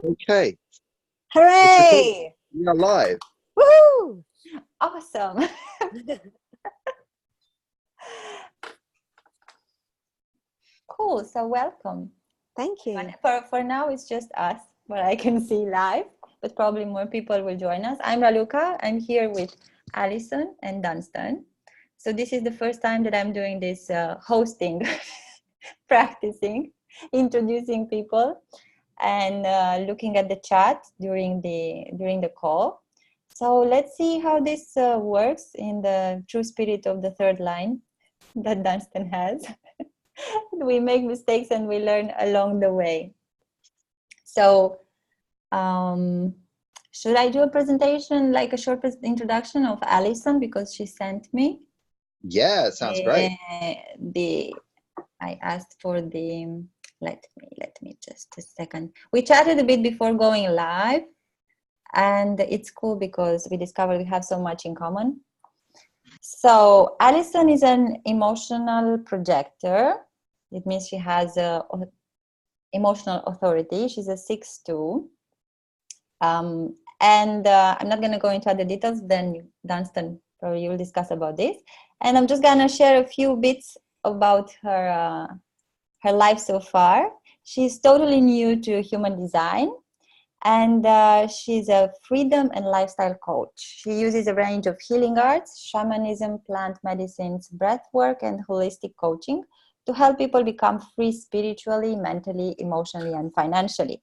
Okay, it's recorded. Hooray! We are live. Woohoo! Awesome. Cool. So welcome. Thank you. For now, it's just us, what I can see live, but probably more people will join us. I'm Raluca. I'm here with Alison and Dunstan. So this is the first time that I'm doing this hosting, practicing, introducing people, and looking at the chat during the call. So let's see how this works in the true spirit of the third line that Dunstan has. We make mistakes and we learn along the way. So should I do a presentation, like a short introduction of Alison, because she sent me? Yeah, it sounds great. I asked for the, let me just a second. We chatted a bit before going live, and it's cool because we discovered we have so much in common. So Alison is an emotional projector. It means she has emotional authority. She's a 6'2". I'm not going to go into other details. Then Dunstan probably will discuss about this. And I'm just going to share a few bits about her life so far. She's totally new to human design, and she's a freedom and lifestyle coach. She uses a range of healing arts, shamanism, plant medicines, breathwork, and holistic coaching to help people become free spiritually, mentally, emotionally, and financially.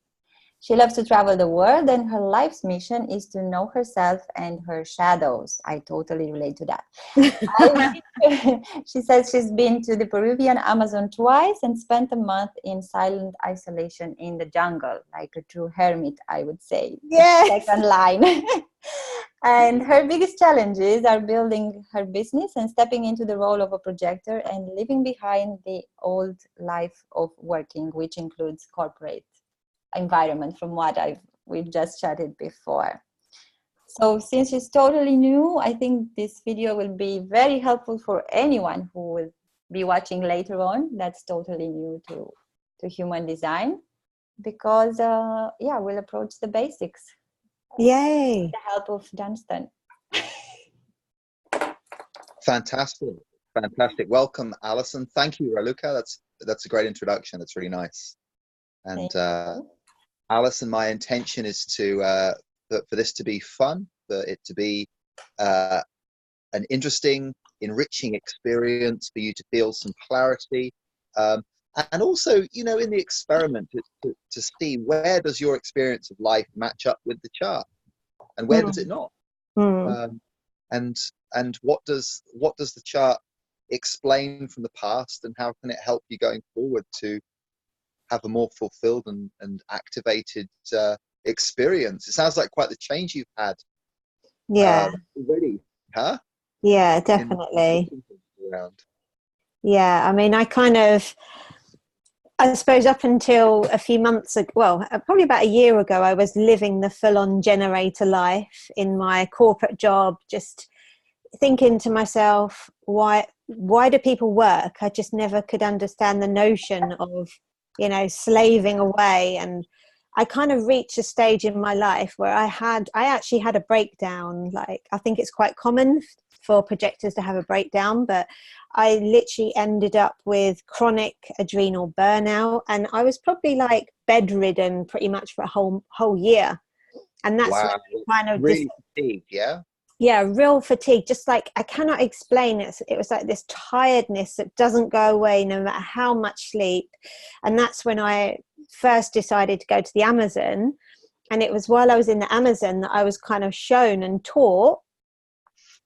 She loves to travel the world, and her life's mission is to know herself and her shadows. I totally relate to that. She says she's been to the Peruvian Amazon twice and spent a month in silent isolation in the jungle, like a true hermit, I would say. Yes. Second line. And her biggest challenges are building her business and stepping into the role of a projector and leaving behind the old life of working, which includes corporate environment, from what we've just chatted before. So since she's totally new, I think this video will be very helpful for anyone who will be watching later on that's totally new to human design, because we'll approach the basics. Yay. With the help of Dunstan. Fantastic. Welcome, Alison. Thank you, Raluca. That's a great introduction. It's really nice. And Alison, my intention is to for this to be fun, for it to be an interesting, enriching experience, for you to feel some clarity, and also, in the experiment to see where does your experience of life match up with the chart, and where does it not, and what does the chart explain from the past, and how can it help you going forward to have a more fulfilled and activated experience. It sounds like quite the change you've had. Already, huh? Yeah, definitely. Yeah, I mean, I suppose up until a few months ago, well, probably about a year ago, I was living the full-on generator life in my corporate job, just thinking to myself, why do people work? I just never could understand the notion of slaving away. And I kind of reached a stage in my life where I actually had a breakdown. Like, I think it's quite common for projectors to have a breakdown, but I literally ended up with chronic adrenal burnout, and I was probably like bedridden pretty much for a whole year. And that's wow. Kind of really fatigued, yeah? Yeah, real fatigue. Just like, I cannot explain it. It was like this tiredness that doesn't go away no matter how much sleep. And that's when I first decided to go to the Amazon. And it was while I was in the Amazon that I was kind of shown and taught,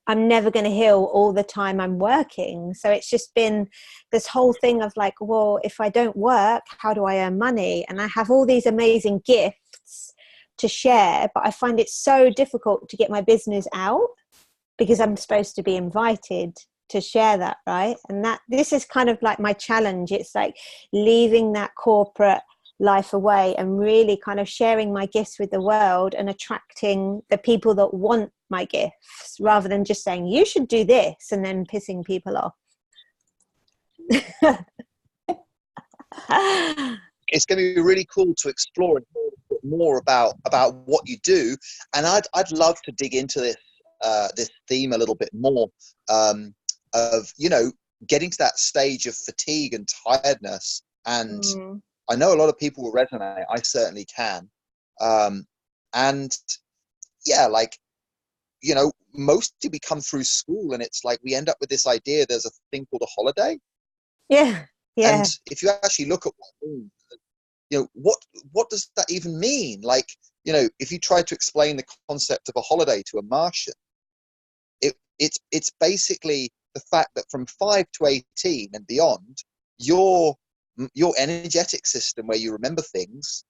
I'm never going to heal all the time I'm working. So it's just been this whole thing of like, well, if I don't work, how do I earn money? And I have all these amazing gifts to share, but I find it so difficult to get my business out because I'm supposed to be invited to share that, right? And this is kind of like my challenge. It's like leaving that corporate life away and really kind of sharing my gifts with the world and attracting the people that want my gifts, rather than just saying you should do this and then pissing people off. It's going to be really cool to explore more about what you do, and I'd love to dig into this theme a little bit more, of, you know, getting to that stage of fatigue and tiredness. And I know a lot of people will resonate. I certainly can. And yeah, like, you know, mostly we come through school and it's like we end up with this idea there's a thing called a holiday. Yeah. And if you actually look at what it means, you know, what does that even mean? Like, you know, if you try to explain the concept of a holiday to a Martian, it's basically the fact that from 5 to 18 and beyond, your energetic system where you remember things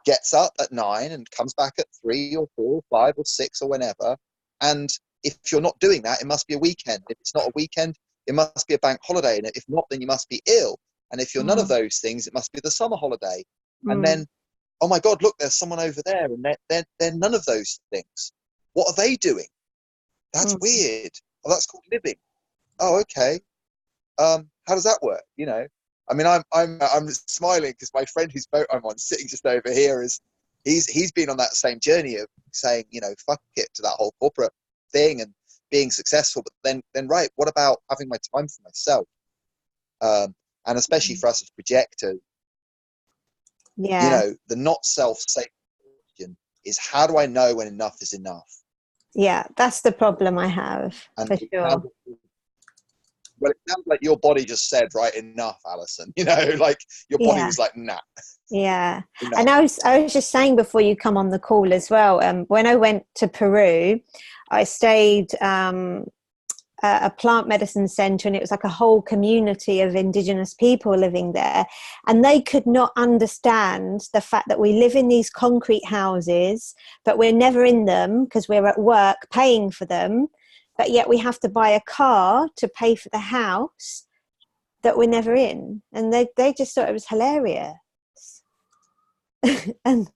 gets up at 9 and comes back at 3 or 4 or 5 or 6 or whenever. And if you're not doing that, it must be a weekend. If it's not a weekend, it must be a bank holiday. And if not, then you must be ill. And if you're none of those things, it must be the summer holiday. And then, oh my God, look, there's someone over there, and they're none of those things. What are they doing? That's weird. Oh, that's called living. Oh, okay. How does that work? You know, I mean, I'm smiling because my friend whose boat I'm on, sitting just over here, he's been on that same journey of saying, you know, fuck it to that whole corporate thing and being successful. But then right, what about having my time for myself? And especially for us as projectors, you know, the not self-safe question is, how do I know when enough is enough? Yeah, that's the problem I have, and for sure. Well, it sounds like your body just said, right, enough, Alison. You know, like your body was like, nah. Yeah. Enough. And I was just saying before you come on the call as well, when I went to Peru, I stayed at a plant medicine center, and it was like a whole community of indigenous people living there, and they could not understand the fact that we live in these concrete houses but we're never in them because we're at work paying for them, but yet we have to buy a car to pay for the house that we're never in. And they just thought it was hilarious. and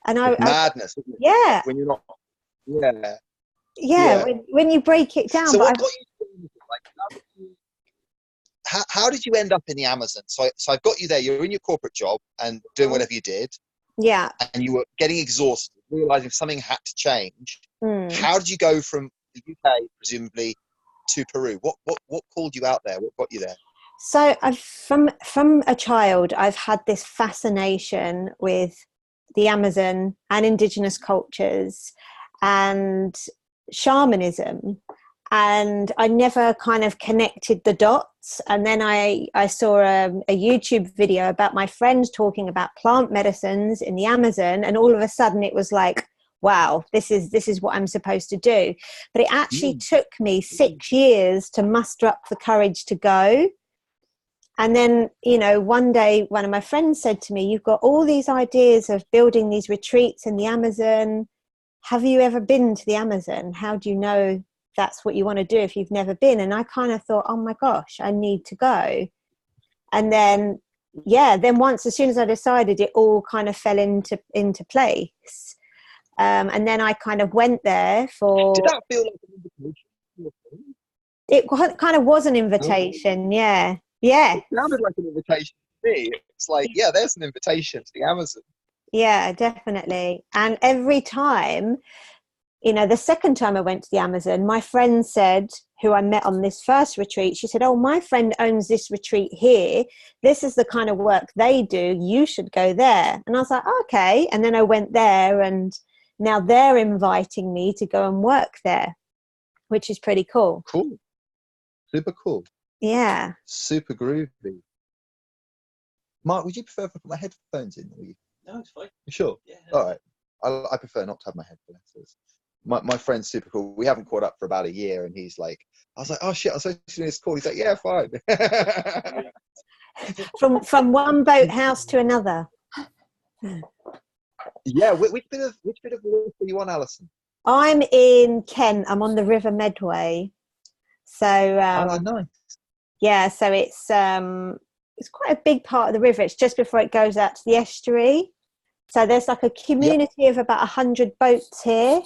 it's madness, isn't it? Yeah, when you're not when you break it down. So but what got you, like, how did you end up in the Amazon? So I've got you there. You're in your corporate job and doing whatever you did. Yeah. And you were getting exhausted, realizing something had to change. How did you go from the UK, presumably, to Peru? What called you out there? What got you there? So from a child, I've had this fascination with the Amazon and indigenous cultures and shamanism, and I never kind of connected the dots. And then I saw a YouTube video about my friends talking about plant medicines in the Amazon, and all of a sudden it was like, wow, this is what I'm supposed to do. But it actually took me 6 years to muster up the courage to go. And then, you know, one day one of my friends said to me, you've got all these ideas of building these retreats in the Amazon. Have you ever been to the Amazon? How do you know that's what you want to do if you've never been? And I kind of thought, oh my gosh, I need to go. And then, once, as soon as I decided, it all kind of fell into place. And then I kind of went there for... Did that feel like an invitation? It kind of was an invitation, yeah. It sounded like an invitation to me. It's like, yeah, there's an invitation to the Amazon. Yeah, definitely. And every time, you know, the second time I went to the Amazon, my friend said, who I met on this first retreat, she said, oh, my friend owns this retreat here. This is the kind of work they do. You should go there. And I was like, okay. And then I went there, and now they're inviting me to go and work there, which is pretty cool. Cool. Super cool. Yeah. Super groovy. Mark, would you prefer if I put my headphones in? Or you... No, it's fine. You sure? Yeah. All right. I prefer not to have my headphones. My friend's super cool. We haven't caught up for about a year, and he's like, I was like, oh shit, I was supposed to do this call. He's like, yeah, fine. From one boathouse to another. Yeah. Which bit of water are you on, Alison? I'm in Kent. I'm on the River Medway. So Nice. Yeah, so it's quite a big part of the river. It's just before it goes out to the estuary. So there's like a community of about 100 boats here,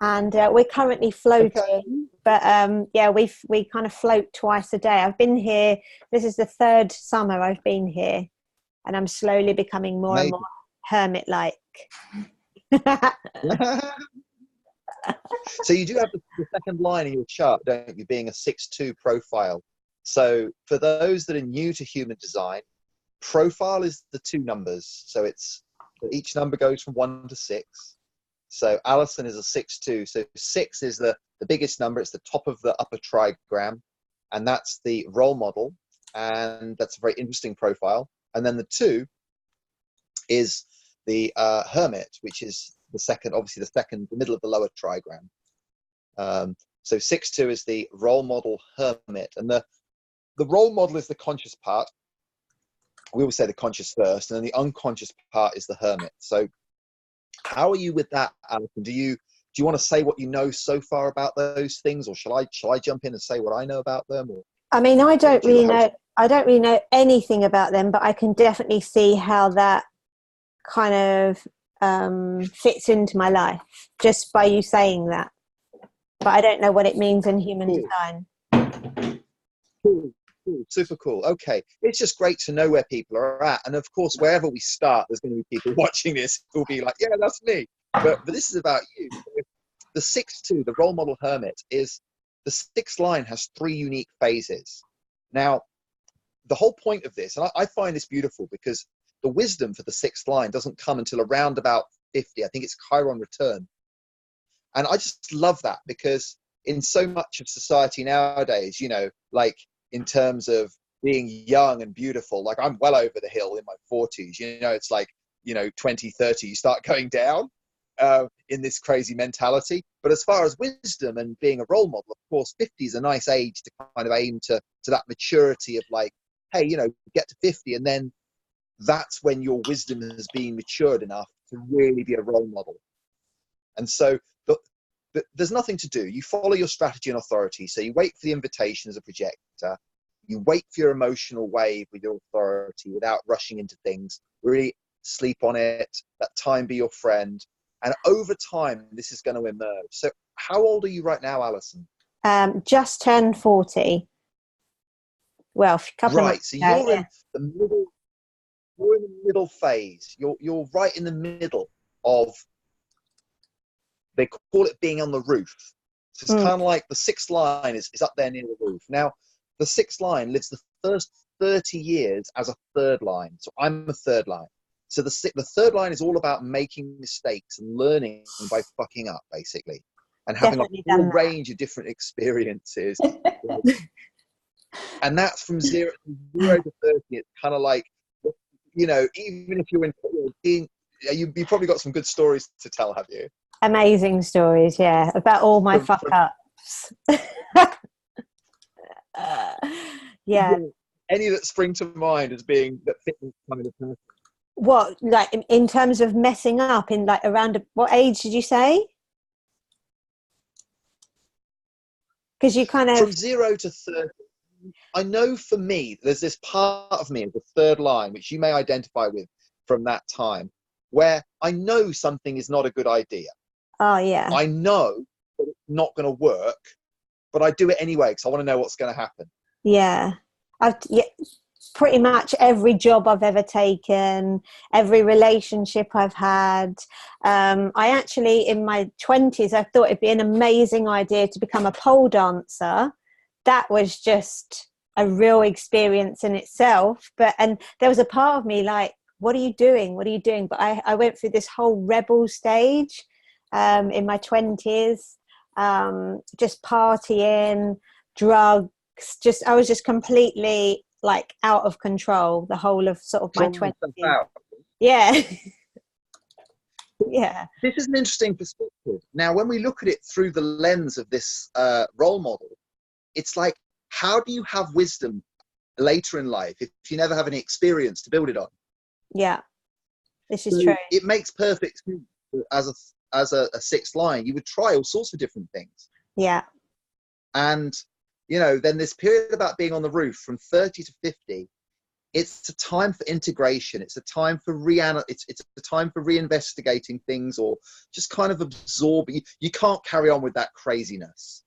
and we're currently floating. Okay. But we kind of float twice a day. I've been here. This is the third summer I've been here, and I'm slowly becoming more and more hermit-like. So you do have the second line in your chart, don't you, being a 6-2 profile. So for those that are new to human design, profile is the 2 numbers. So each number goes from 1 to 6. So Alison is a 6-2. So 6 is the biggest number. It's the top of the upper trigram. And that's the role model. And that's a very interesting profile. And then the 2 is the hermit, which is the second, obviously the middle of the lower trigram. So 6-2 is the role model hermit. And the role model is the conscious part. We always say the conscious first, and then the unconscious part is the hermit. So how are you with that, Alison? Do you want to say what you know so far about those things, or shall I jump in and say what I know about them? Or I mean, I don't really know anything about them, but I can definitely see how that kind of fits into my life just by you saying that. But I don't know what it means in human design. Cool. Super cool. Okay, it's just great to know where people are at, and of course wherever we start there's going to be people watching this who'll be like, yeah, that's me, but this is about you. The 6-2, the role model hermit, is the 6th line has 3 unique phases. Now the whole point of this, and I find this beautiful, because the wisdom for the 6th line doesn't come until around about 50. I think it's Chiron return, and I just love that, because in so much of society nowadays, you know, like in terms of being young and beautiful, like I'm well over the hill in my 40s, you know, it's like, you know, 20, 30, you start going down in this crazy mentality. But as far as wisdom and being a role model, of course, 50 is a nice age to kind of aim to that maturity of like, hey, you know, get to 50, and then that's when your wisdom has been matured enough to really be a role model. And so there's nothing to do. You follow your strategy and authority. So you wait for the invitation as a projector. You wait for your emotional wave with your authority without rushing into things. Really sleep on it. Let time be your friend. And over time, this is going to emerge. So how old are you right now, Alison? Just turned 40. Well, a couple of months so ago, you're in the middle. You're in the middle phase. You're right in the middle of, they call it being on the roof. So it's kind of like the 6th line is up there near the roof. Now, the 6th line lives the first 30 years as a 3rd line. So I'm a 3rd line. So the 3rd line is all about making mistakes and learning by fucking up, basically, and having definitely a whole range of different experiences. And that's from 0 to 30. It's kind of like, you know, even if you're you've probably got some good stories to tell, have you? Amazing stories, yeah, about all my fuck ups. Yeah. Any that spring to mind as being that fit this kind of person? What, like in terms of messing up, in like around what age did you say? Because you kind of from 0 to 30. I know for me, there's this part of me, the 3rd line, which you may identify with from that time, where I know something is not a good idea. Oh yeah. I know that it's not going to work, but I do it anyway because I want to know what's going to happen. Yeah. Pretty much every job I've ever taken, every relationship I've had. I actually, in my 20s, I thought it'd be an amazing idea to become a pole dancer. That was just a real experience in itself. And there was a part of me like, what are you doing? What are you doing? But I went through this whole rebel stage in my 20s, just partying, drugs, I was just completely like out of control the whole of sort of my 20s. Yeah. Yeah. This is an interesting perspective. Now, when we look at it through the lens of this role model, it's like, how do you have wisdom later in life if you never have any experience to build it on? Yeah, this is true. It makes perfect sense. As a 6th line, you would try all sorts of different things. Yeah. And, you know, then this period about being on the roof from 30 to 50, it's a time for integration. It's a time for it's a time for reinvestigating things, or just kind of absorbing. You can't carry on with that craziness.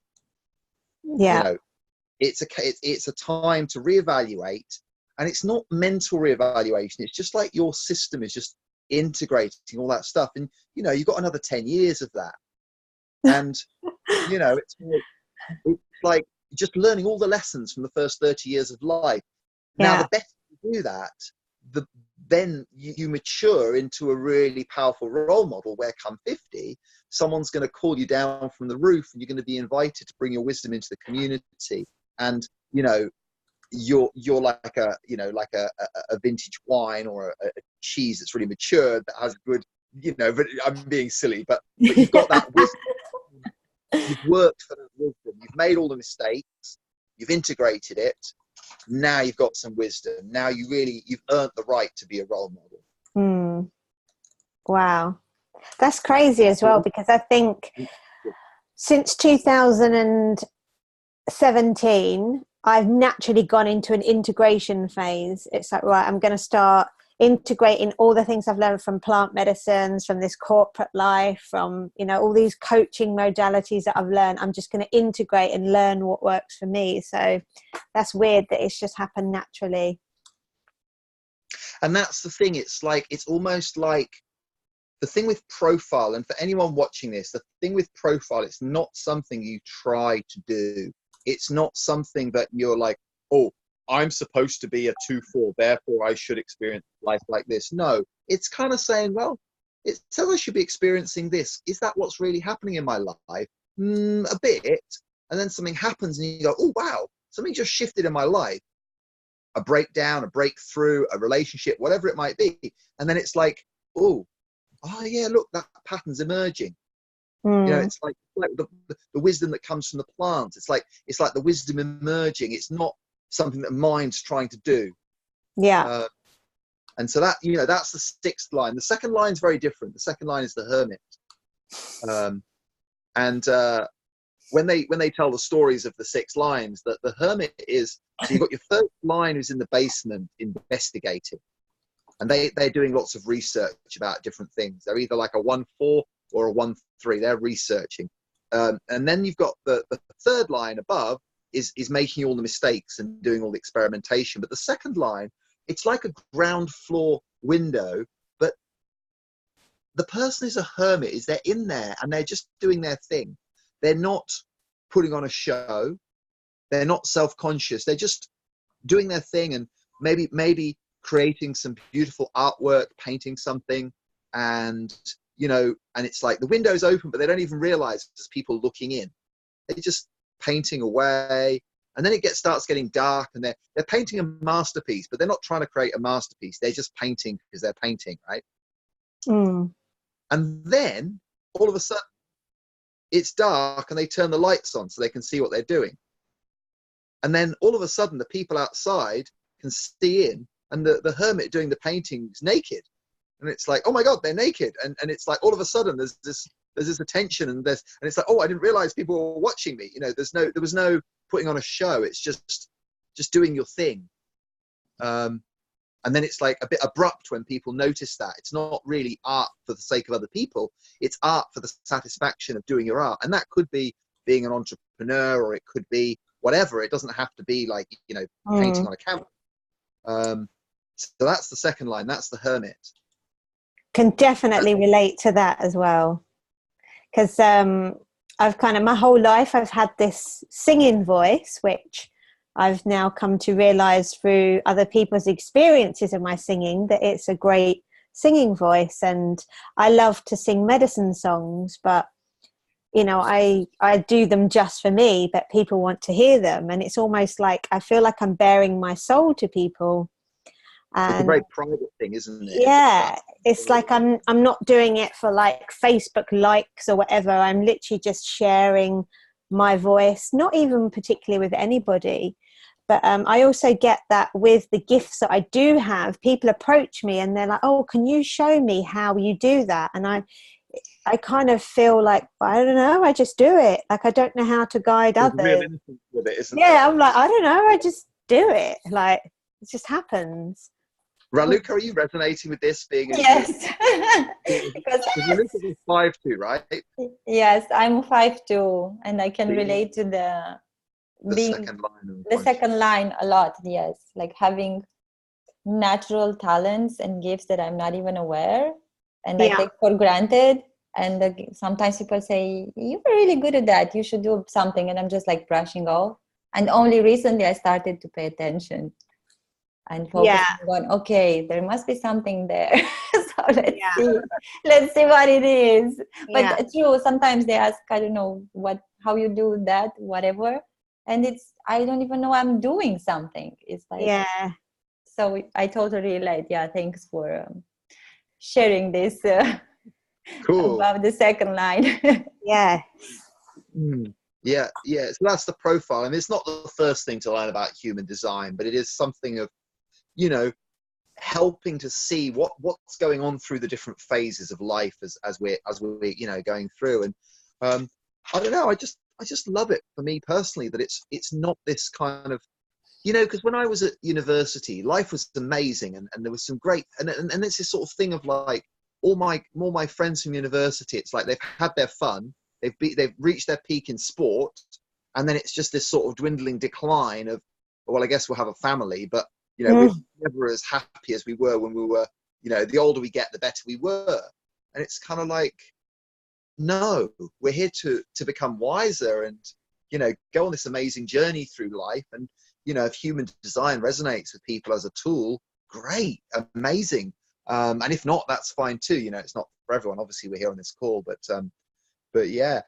Yeah. You know, it's a time to reevaluate, and it's not mental reevaluation. It's just like your system is just integrating all that stuff. And, you know, you've got another 10 years of that. And, you know, it's like just learning all the lessons from the first 30 years of life. Now, the better you do that, then you mature into a really powerful role model where come 50, someone's going to call you down from the roof and you're going to be invited to bring your wisdom into the community. And, you know, you're like a, you know, like a vintage wine or a cheese that's really matured, that has good, you know, but I'm being silly, but you've got that wisdom. You've worked for that wisdom. You've made all the mistakes. You've integrated it. Now you've got some wisdom. Now you've earned the right to be a role model. Wow. That's crazy as well, because I think since 2017, I've naturally gone into an integration phase. It's like, right, I'm going to start integrating all the things I've learned from plant medicines, from this corporate life, from, you know, all these coaching modalities that I've learned. I'm just going to integrate and learn what works for me. So that's weird that it's just happened naturally. And that's the thing. It's like, it's almost like the thing with profile, and for anyone watching this, the thing with profile, it's not something you try to do. It's not something that you're like, oh, I'm supposed to be a 2-4, therefore I should experience life like this. No, it's kind of saying, well, it says I should be experiencing this. Is that what's really happening in my life? A bit. And then something happens and you go, oh, wow, something just shifted in my life. A breakdown, a breakthrough, a relationship, whatever it might be. And then it's like, oh yeah, look, that pattern's emerging. You know, it's like the wisdom that comes from the plants. It's like the wisdom emerging. It's not something that mind's trying to do. And so that, you know, that's the 6th line. The 2nd line is very different. The 2nd line is the hermit. When they tell the stories of the 6 lines, that the hermit is, so you've got your 1st line who's in the basement investigating, and they're doing lots of research about different things. They're either like a 1-4 or a 1-3. They're researching. And then you've got the 3rd line above is making all the mistakes and doing all the experimentation. But the 2nd line, it's like a ground floor window, but the person is a hermit, is they're in there and they're just doing their thing. They're not putting on a show. They're not self-conscious. They're just doing their thing, and maybe creating some beautiful artwork, painting something, and, you know, and it's like the window's open, but they don't even realize there's people looking in. They're just painting away, and then it starts getting dark, and they're painting a masterpiece, but they're not trying to create a masterpiece. They're just painting because they're painting, right? And then all of a sudden it's dark and they turn the lights on so they can see what they're doing. And then all of a sudden the people outside can see in, and the hermit doing the painting's naked. And it's like, oh my God, they're naked. And it's like, all of a sudden there's this attention, and it's like, oh, I didn't realize people were watching me. You know, there was no putting on a show. It's just doing your thing. And then it's like a bit abrupt when people notice that. It's not really art for the sake of other people. It's art for the satisfaction of doing your art. And that could be being an entrepreneur, or it could be whatever. It doesn't have to be like, you know, painting on a canvas. So that's the 2nd line. That's the hermit. Can definitely relate to that as well. Because I've kind of, my whole life, I've had this singing voice, which I've now come to realize through other people's experiences of my singing, that it's a great singing voice. And I love to sing medicine songs, but, you know, I do them just for me, but people want to hear them. And it's almost like, I feel like I'm bearing my soul to people. And it's a very private thing, isn't it? Yeah, it's like I'm not doing it for like Facebook likes or whatever. I'm literally just sharing my voice, not even particularly with anybody. But I also get that with the gifts that I do have, people approach me and they're like, oh, can you show me how you do that? And I kind of feel like, I don't know, I just do it. Like, I don't know how to guide There's others. real innocence with it, isn't Yeah, there? I'm like, I don't know, I just do it. Like, it just happens. Raluca, are you resonating with this being? Yes. Because Raluca is 5'2", right? Yes, I'm 5'2", and I can relate to the second line. The 2nd line a lot. Yes, like having natural talents and gifts that I'm not even aware and I Yeah. take for granted. And sometimes people say, you're really good at that, you should do something. And I'm just like brushing off. And only recently I started to pay attention and focus on, okay, there must be something there. So let's see what it is. Yeah. But true, sometimes they ask, I don't know how you do that, whatever. And I don't even know I'm doing something. It's like, so I totally relate. Yeah, thanks for sharing this Cool. about the second line. Yeah. Yeah. So that's the profile. And it's not the first thing to learn about human design, but it is something of, helping to see what's going on through the different phases of life as we're going through. And I don't know, I just love it for me personally that it's not this kind of, because when I was at university, life was amazing, and there was some great, and it's this sort of thing of like all my friends from university, it's like they've had their fun, they've reached their peak in sport, and then it's just this sort of dwindling decline of, well, I guess we'll have a family, but we're never as happy as we were when we were, the older we get, the better we were. And it's kind of like, no, we're here to become wiser and, go on this amazing journey through life. And, if human design resonates with people as a tool, great, amazing. And if not, that's fine too. It's not for everyone. Obviously, we're here on this call, but yeah.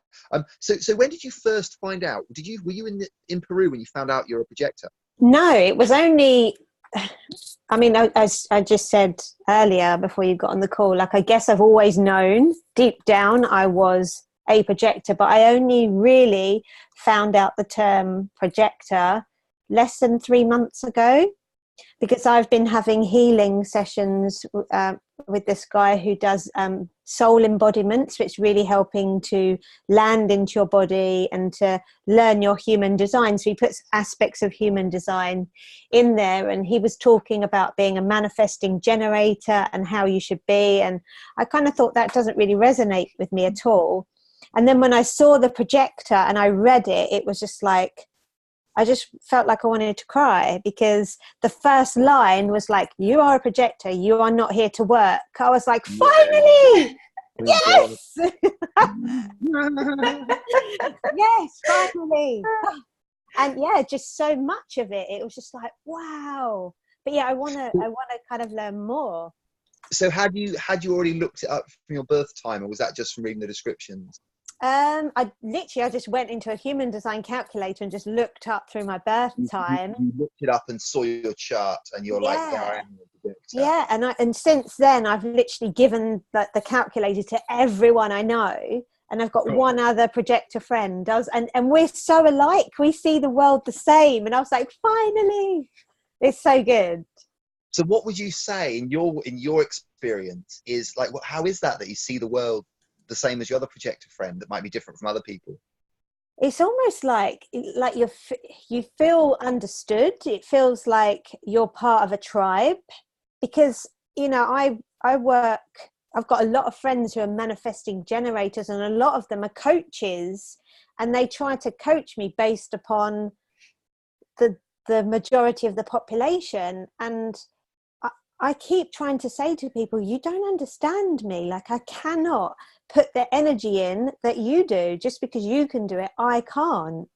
So when did you first find out? Were you in Peru when you found out you're a projector? No, it was only, I mean, as I just said earlier before you got on the call, like I guess I've always known deep down I was a projector, but I only really found out the term projector less than 3 months ago, because I've been having healing sessions with this guy who does soul embodiments, which is really helping to land into your body and to learn your human design. So he puts aspects of human design in there, and he was talking about being a manifesting generator and how you should be. And I kind of thought that doesn't really resonate with me at all. And then when I saw the projector and I read it, it was just like, I just felt like I wanted to cry, because the first line was like, you are a projector, you are not here to work. I was like, finally, yes, yes, finally. And just so much of it, it was just like, wow. But I want to kind of learn more. So had you already looked it up from your birth time, or was that just from reading the descriptions? I just went into a human design calculator and just looked up through my birth time. You looked it up and saw your chart, and you're like, there I am. Yeah, and since then I've literally given the calculator to everyone I know, and I've got one other projector friend and we're so alike. We see the world the same, and I was like, finally, it's so good. So what would you say in your experience is like, how is that you see the world the same as your other projector friend that might be different from other people? It's almost like you feel understood. It feels like you're part of a tribe, because I've got a lot of friends who are manifesting generators, and a lot of them are coaches, and they try to coach me based upon the majority of the population. And I keep trying to say to people, you don't understand me. Like, I cannot put the energy in that you do. Just because you can do it, I can't.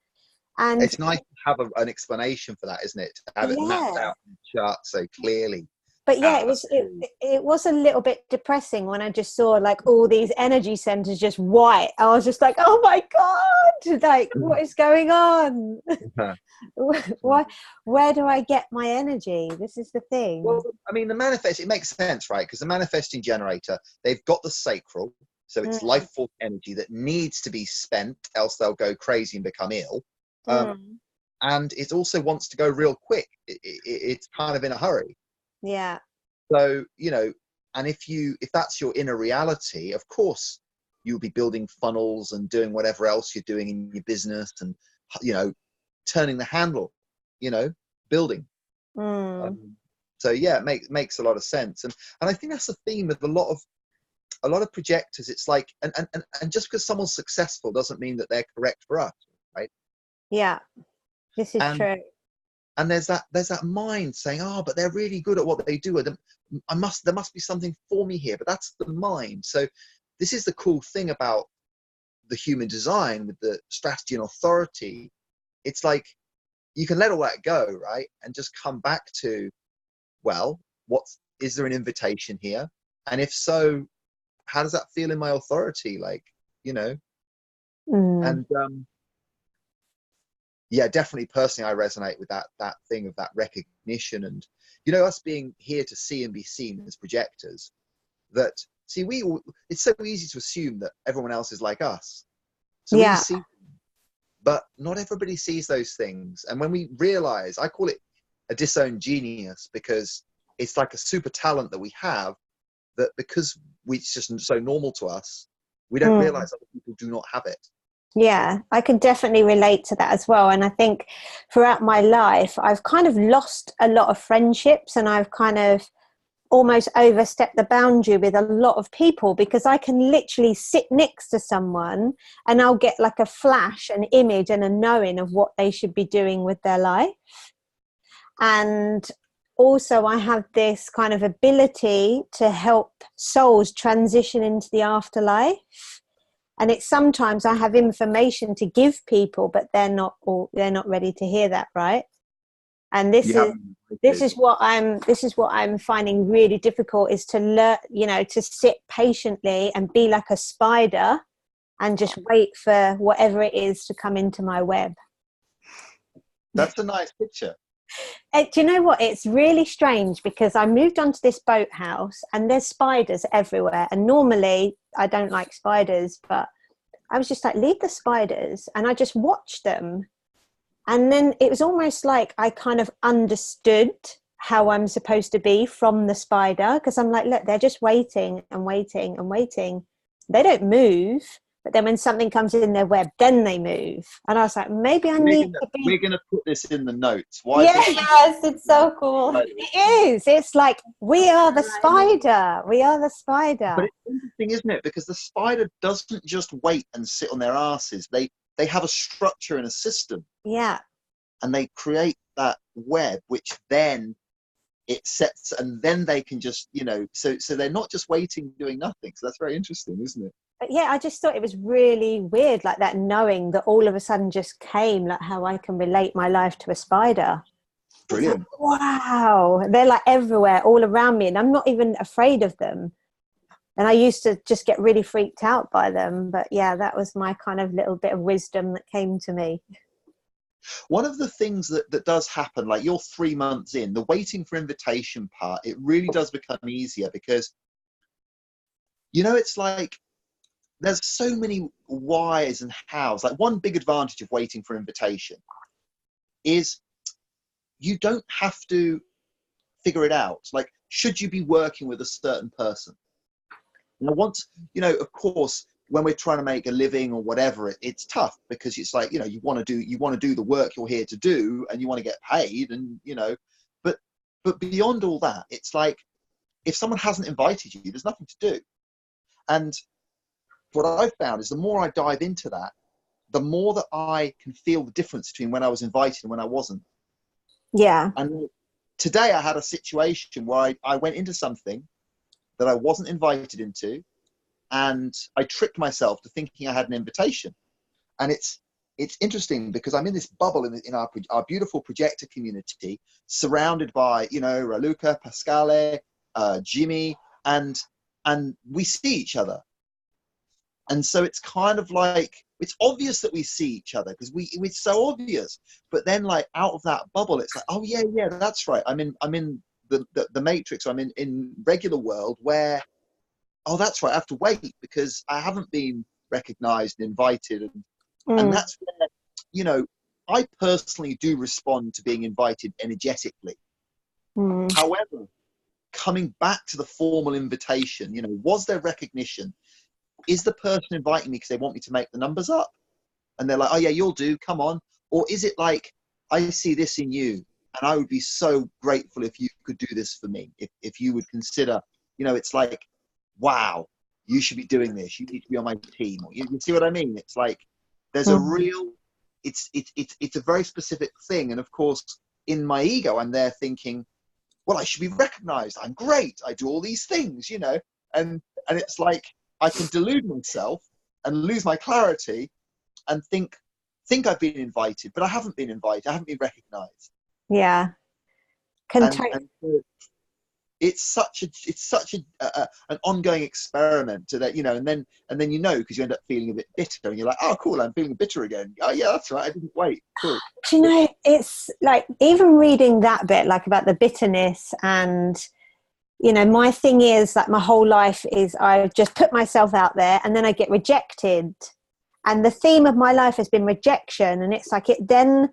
And it's nice to have an explanation for that, isn't it? To have it mapped out in the chart so clearly. But it was a little bit depressing when I just saw like all these energy centers just white. I was just like, oh my God, like what is going on? Where do I get my energy? This is the thing. Well, I mean, it makes sense, right? Because the manifesting generator, they've got the sacral, so it's life force energy that needs to be spent, else they'll go crazy and become ill. And it also wants to go real quick. It's kind of in a hurry. Yeah. So, and if that's your inner reality, of course, you'll be building funnels and doing whatever else you're doing in your business and, turning the handle, building. So yeah, it makes a lot of sense. And I think that's the theme with a lot of projectors. It's like, and just because someone's successful doesn't mean that they're correct for us, right? Yeah, this is true. And there's that mind saying, oh, but they're really good at what they do. There must be something for me here. But that's the mind. So this is the cool thing about the human design with the strategy and authority. It's like you can let all that go, right? And just come back to, well, is there an invitation here? And if so, how does that feel in my authority? Like, you know, and yeah, definitely personally, I resonate with that thing of that recognition. And, you know, us being here to see and be seen as projectors, that, see, it's so easy to assume that everyone else is like us. So we see, but not everybody sees those things. And when we realize, I call it a disowned genius, because it's like a super talent that we have, that because it's just so normal to us, we don't realize other people do not have it. Yeah, I can definitely relate to that as well. And I think throughout my life, I've kind of lost a lot of friendships, and I've kind of almost overstepped the boundary with a lot of people, because I can literally sit next to someone and I'll get like a flash, an image and a knowing of what they should be doing with their life. And also I have this kind of ability to help souls transition into the afterlife. And it's sometimes I have information to give people, but they're not ready to hear that, right? And this is what I'm finding really difficult, is to learn, you know, to sit patiently and be like a spider and just wait for whatever it is to come into my web. That's a nice picture. Do you know what? It's really strange, because I moved onto this boathouse and there's spiders everywhere. And normally I don't like spiders, but I was just like, leave the spiders. And I just watched them. And then it was almost like I kind of understood how I'm supposed to be from the spider, because I'm like, look, they're just waiting and waiting and waiting. They don't move. But then when something comes in their web, then they move. And I was like, maybe need to be... We're going to put this in the notes. Yes, it's so cool. It is. It's like, we are the spider. We are the spider. But it's interesting, isn't it? Because the spider doesn't just wait and sit on their asses. They have a structure and a system. Yeah. And they create that web, which then it sets, and then they can just, you know, so they're not just waiting, doing nothing. So that's very interesting, isn't it? But yeah, I just thought it was really weird, like that knowing that all of a sudden just came, like how I can relate my life to a spider. Brilliant. Like, wow. They're like everywhere, all around me, and I'm not even afraid of them. And I used to just get really freaked out by them. But yeah, that was my kind of little bit of wisdom that came to me. One of the things that does happen, like you're 3 months in, the waiting for invitation part, it really does become easier, because, you know, it's like there's so many whys and hows. Like, one big advantage of waiting for invitation is you don't have to figure it out. Like, should you be working with a certain person? Now, once, you know, of course, when we're trying to make a living or whatever, it's tough, because it's like, you know, you want to do the work you're here to do, and you want to get paid, and, you know, but beyond all that, it's like, if someone hasn't invited you, there's nothing to do. And what I've found is the more I dive into that, the more that I can feel the difference between when I was invited and when I wasn't. Yeah. And today I had a situation where I went into something that I wasn't invited into, and I tricked myself to thinking I had an invitation. And it's interesting, because I'm in this bubble in our beautiful projector community, surrounded by, you know, Raluca, Pascale, Jimmy, and we see each other. And so it's kind of like, it's obvious that we see each other, because it's so obvious. But then, like, out of that bubble, it's like, oh yeah, that's right. I'm in the matrix. I'm in regular world where, oh, that's right, I have to wait because I haven't been recognized and invited. And that's where, you know, I personally do respond to being invited energetically. However, coming back to the formal invitation, you know, was there recognition? Is the person inviting me because they want me to make the numbers up? And they're like, oh yeah, you'll do, come on. Or is it like, I see this in you, and I would be so grateful if you could do this for me. If you would consider, you know, it's like, wow, you should be doing this. You need to be on my team. Or, you see what I mean? It's like, there's a real, it's a very specific thing. And of course, in my ego, I'm there thinking, well, I should be recognized. I'm great. I do all these things, you know, and it's like I can delude myself and lose my clarity and think I've been invited, but I haven't been invited. I haven't been recognized. Yeah. And so it's such an ongoing experiment to that, you know, and then you know, because you end up feeling a bit bitter and you're like, oh cool, I'm feeling bitter again. Oh yeah, that's right, I didn't wait. Cool. Do you know, it's like, even reading that bit, like about the bitterness, and you know, my thing is like, my whole life is I just put myself out there and then I get rejected, and the theme of my life has been rejection, and it's like, it then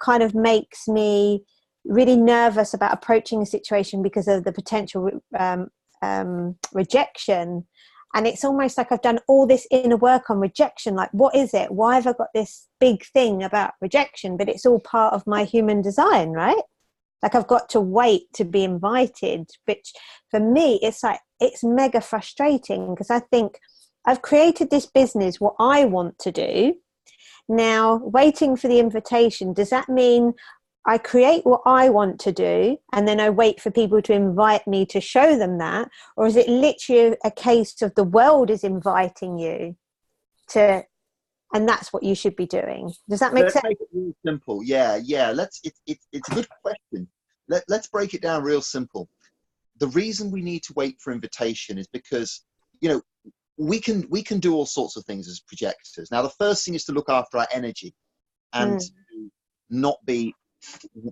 kind of makes me really nervous about approaching a situation because of the potential rejection. And it's almost like I've done all this inner work on rejection. Like, what is it? Why have I got this big thing about rejection? But it's all part of my human design, right? Like, I've got to wait to be invited, which for me, it's like, it's mega frustrating, because I think I've created this business, what I want to do. Now, waiting for the invitation, does that mean I create what I want to do and then I wait for people to invite me to show them that? Or is it literally a case of the world is inviting you to, and that's what you should be doing? Does that make sense? Make it real simple. Yeah. It's a good question. Let's break it down real simple. The reason we need to wait for invitation is because, you know, we can do all sorts of things as projectors. Now, the first thing is to look after our energy and to not be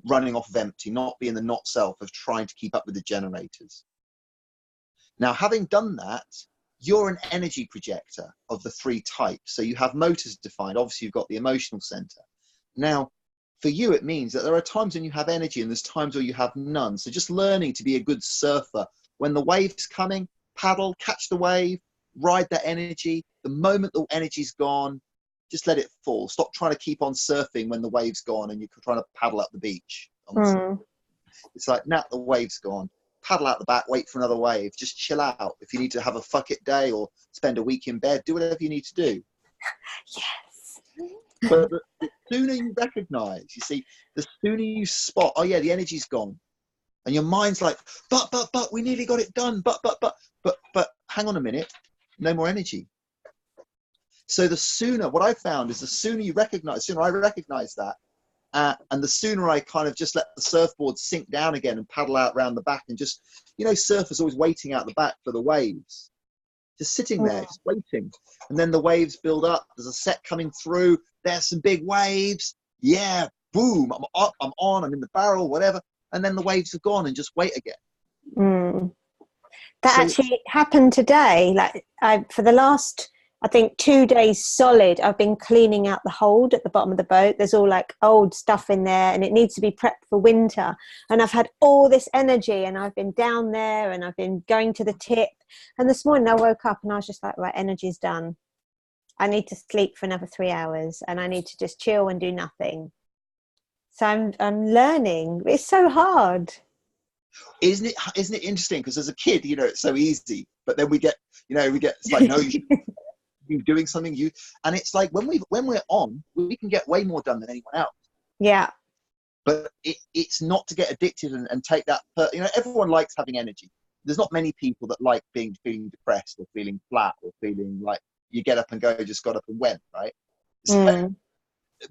running off of empty, not be in the not self of trying to keep up with the generators. Now, having done that, you're an energy projector of the 3 types. So you have motors defined. Obviously, you've got the emotional center. Now, for you, it means that there are times when you have energy and there's times where you have none. So just learning to be a good surfer. When the wave's coming, paddle, catch the wave, ride that energy. The moment the energy's gone, just let it fall. Stop trying to keep on surfing when the wave's gone and you're trying to paddle up the beach. It's like, now the wave's gone. Paddle out the back, wait for another wave. Just chill out. If you need to have a fuck it day or spend a week in bed, do whatever you need to do. Yes. But the sooner you recognize, you see, the sooner you spot, oh yeah, the energy's gone. And your mind's like, but, we nearly got it done. But, hang on a minute. No more energy. So the sooner, what I found is the sooner you recognize, sooner I recognize that, and the sooner I kind of just let the surfboard sink down again and paddle out around the back and just, you know, surfers always waiting out the back for the waves, just sitting there, just waiting. And then the waves build up. There's a set coming through. There's some big waves. Yeah, boom, I'm up, I'm on, I'm in the barrel, whatever. And then the waves are gone and just wait again. That actually happened today. Like, for the last, I think, 2 days solid, I've been cleaning out the hold at the bottom of the boat. There's all like old stuff in there and it needs to be prepped for winter. And I've had all this energy and I've been down there and I've been going to the tip. And this morning I woke up and I was just like, right, energy's done. I need to sleep for another 3 hours and I need to just chill and do nothing. So I'm learning. It's so hard. Isn't it interesting? Because as a kid, you know, it's so easy, but then we get, it's like, no, you're doing something, and it's like when we're on, we can get way more done than anyone else. Yeah. But it's not to get addicted and take that, you know, everyone likes having energy. There's not many people that like feeling depressed or feeling flat or feeling like you get up and go, just got up and went, right? So,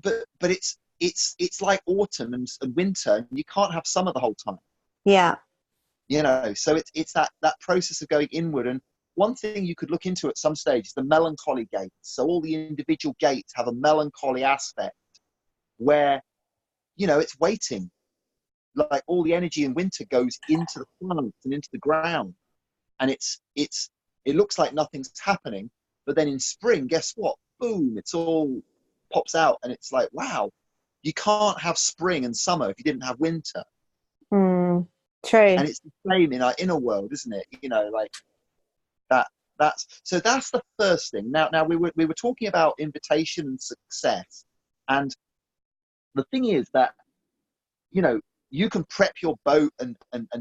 but it's like autumn and winter, and you can't have summer the whole time. Yeah. You know, so it's that process of going inward. And one thing you could look into at some stage is the melancholy gates. So all the individual gates have a melancholy aspect where, you know, it's waiting. Like all the energy in winter goes into the plants and into the ground, and it looks like nothing's happening. But then in spring, guess what? Boom! It's all pops out, and it's like, wow, you can't have spring and summer if you didn't have winter. True. And it's the same in our inner world, isn't it? You know, like that. That's the first thing. Now we were talking about invitation and success, and the thing is that, you know, you can prep your boat and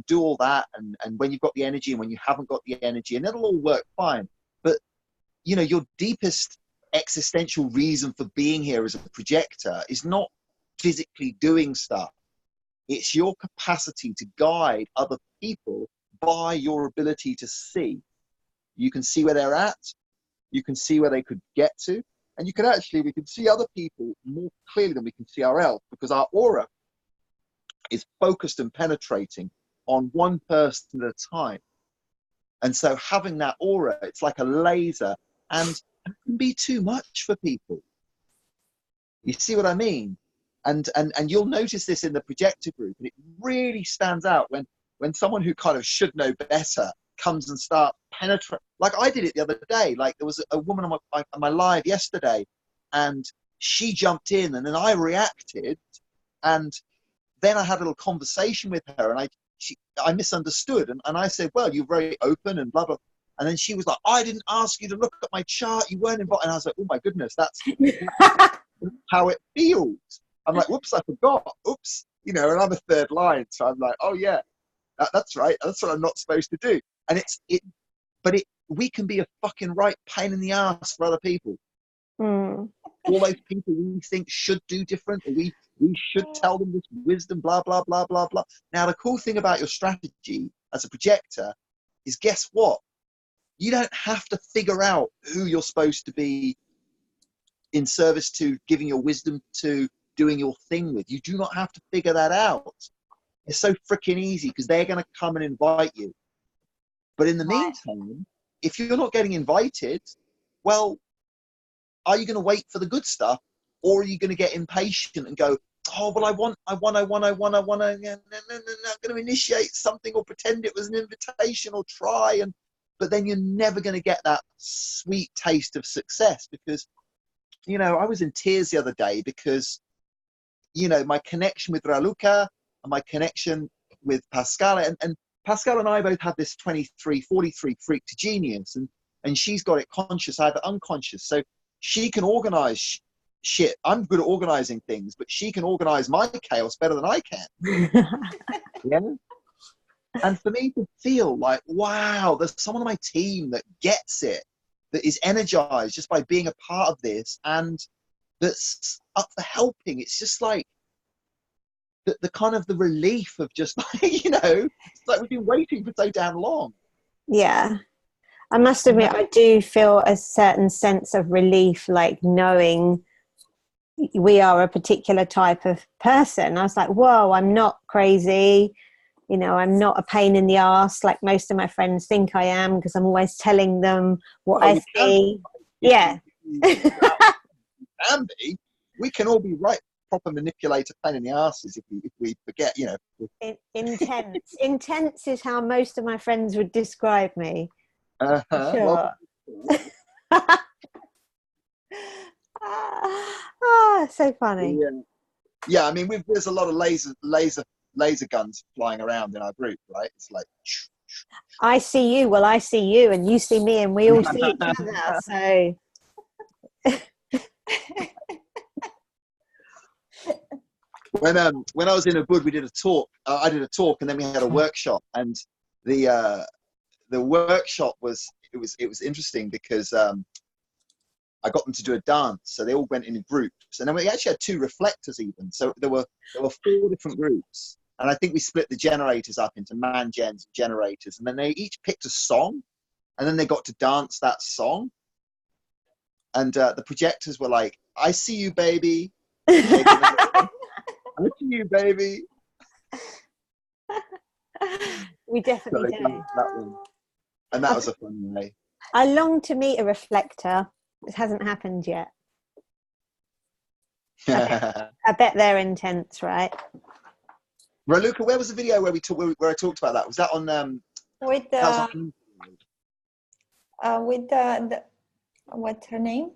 do all that, and when you've got the energy and when you haven't got the energy, and it'll all work fine. But, you know, your deepest existential reason for being here as a projector is not physically doing stuff. It's your capacity to guide other people by your ability to see. You can see where they're at, you can see where they could get to, and we can see other people more clearly than we can see ourselves, because our aura is focused and penetrating on one person at a time. And so having that aura, it's like a laser, and it can be too much for people. You see what I mean? And you'll notice this in the projector group, and it really stands out when someone who kind of should know better comes and starts penetrating. Like I did it the other day. Like there was a woman on my live yesterday, and she jumped in, and then I reacted, and then I had a little conversation with her, and I misunderstood, and I said, well, you're very open and blah blah, and then she was like, I didn't ask you to look at my chart, you weren't invited. And I was like, oh my goodness, that's how it feels. I'm like, whoops, I forgot, oops, you know, and I'm a third line, so I'm like, oh yeah, that's right, that's what I'm not supposed to do. And we can be a fucking right pain in the ass for other people. All those people we think should do different, or we should tell them this wisdom, blah blah blah blah blah. Now the cool thing about your strategy as a projector is, guess what, you don't have to figure out who you're supposed to be in service to, giving your wisdom to, doing your thing with. You do not have to figure that out. It's so freaking easy, because they're going to come and invite you. But in the meantime, if you're not getting invited, well, are you going to wait for the good stuff, or are you going to get impatient and go, oh, well, I want, I'm going to initiate something or pretend it was an invitation or try, but then you're never going to get that sweet taste of success. Because, you know, I was in tears the other day because, you know, my connection with Raluca and my connection with Pascal, and Pascal and I both have this 2343 freak to genius, and she's got it conscious, I have it unconscious. So she can organize shit. I'm good at organizing things, but she can organize my chaos better than I can. Yeah. And for me to feel like, wow, there's someone on my team that gets it, that is energized just by being a part of this, and that's up for helping. It's just like the kind of the relief of just like, you know, it's like we've been waiting for so damn long. Yeah. I must admit, I do feel a certain sense of relief, like knowing we are a particular type of person. I was like, whoa, I'm not crazy. You know, I'm not a pain in the ass like most of my friends think I am, because I'm always telling them what I see. Yeah. Can be. We can all be right, proper manipulator, pain in the asses if we forget, you know. Intense is how most of my friends would describe me. Sure. Well, so funny. Yeah, I mean, there's a lot of laser guns flying around in our group, right? It's like, I see you, well, I see you, and you see me, and we all see each other. So when I was in Ubud, we did a talk. I did a talk, and then we had a workshop, and the workshop was interesting because I got them to do a dance, so they all went in groups, and then we actually had 2 reflectors even. So there were 4 different groups, and I think we split the generators up into man gens and generators, and then they each picked a song, and then they got to dance that song. And the projectors were like, "I see you, baby. I see you, baby." We definitely do. That one. And that was a fun way. I long to meet a reflector. It hasn't happened yet. I bet they're intense, right? Raluca, where was the video where I talked about that? Was that on with the what's her name?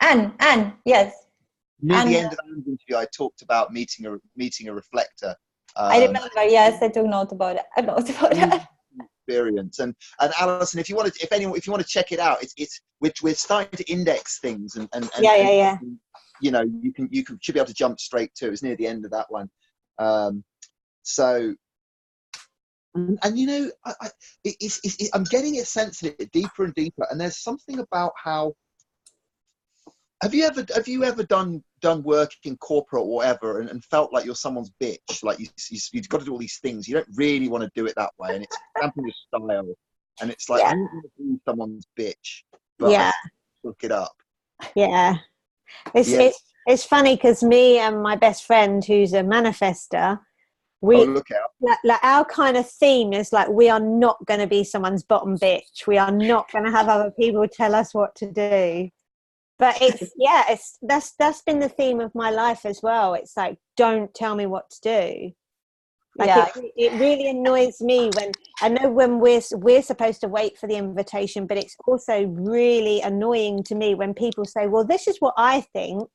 Anne, yes. Near the end of Anne's interview, I talked about meeting a reflector. I remember. Yes, I took note about it. Experience. And Alison, if you want to check it out, we're starting to index things, and yeah. You know, you should be able to jump straight to it. It's near the end of that one. So, and you know, I'm getting a sense of it deeper and deeper. And there's something about how. Have you ever done done work in corporate or whatever and felt like you're someone's bitch, like you've got to do all these things, you don't really want to do it that way, and it's stamping your style, and it's like, I don't want to be someone's bitch, but I look it up. It's funny because me and my best friend, who's a manifester, look out. Like our kind of theme is like, we are not going to be someone's bottom bitch. We are not going to have other people tell us what to do. But that's been the theme of my life as well. It's like, don't tell me what to do. Like it really annoys me when I know when we're supposed to wait for the invitation, but it's also really annoying to me when people say, well, this is what I think,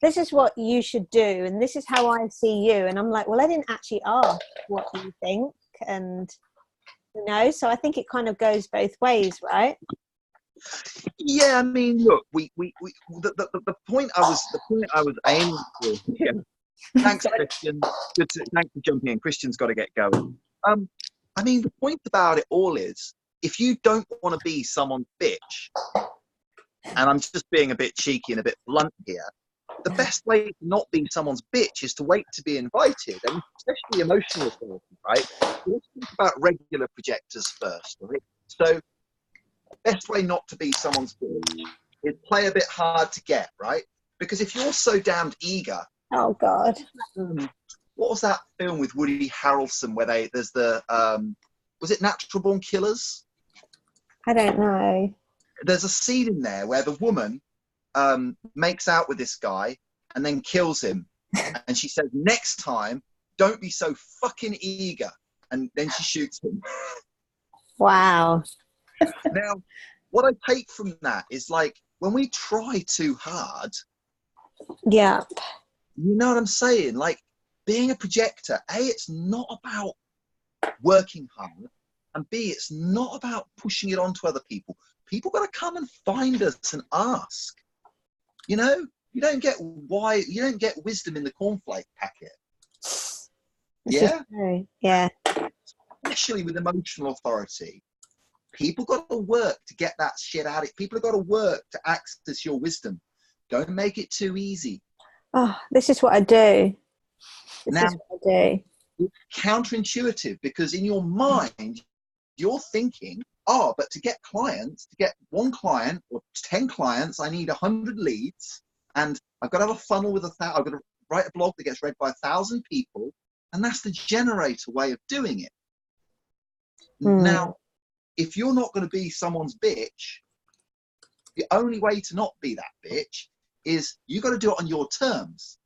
this is what you should do, and this is how I see you. And I'm like, well, I didn't actually ask what you think. And, you know, so I think it kind of goes both ways, right? Yeah, I mean, look, the point I was aiming for. Yeah. Thanks, Christian. Thanks for jumping in. Christian's got to get going. I mean, the point about it all is, if you don't want to be someone's bitch, and I'm just being a bit cheeky and a bit blunt here, the best way to not be someone's bitch is to wait to be invited, and especially emotional authority, right? Let's think about regular projectors first, right? So, best way not to be someone's bitch is play a bit hard to get, right? Because if you're so damned eager. Oh God. What was that film with Woody Harrelson where there's the was it Natural Born Killers? I don't know. There's a scene in there where the woman makes out with this guy and then kills him, and she says, next time don't be so fucking eager, and then she shoots him. Wow. Now, what I take from that is, like, when we try too hard, yeah, you know what I'm saying? Like, being a projector, A, it's not about working hard, and B, it's not about pushing it onto other people. People got to come and find us and ask. You know, you don't get wisdom in the cornflake packet. Yeah? Yeah. Especially with emotional authority. People got to work to get that shit out of it. People have got to work to access your wisdom. Don't make it too easy. Oh, this is what I do. This now, is what I do. It's counterintuitive, because in your mind, you're thinking, but to get clients, to get one client or 10 clients, I need 100 leads, and I've got to have a funnel with I've got to write a blog that gets read by 1,000 people, and that's the generator way of doing it. Now, if you're not going to be someone's bitch, the only way to not be that bitch is you got to do it on your terms.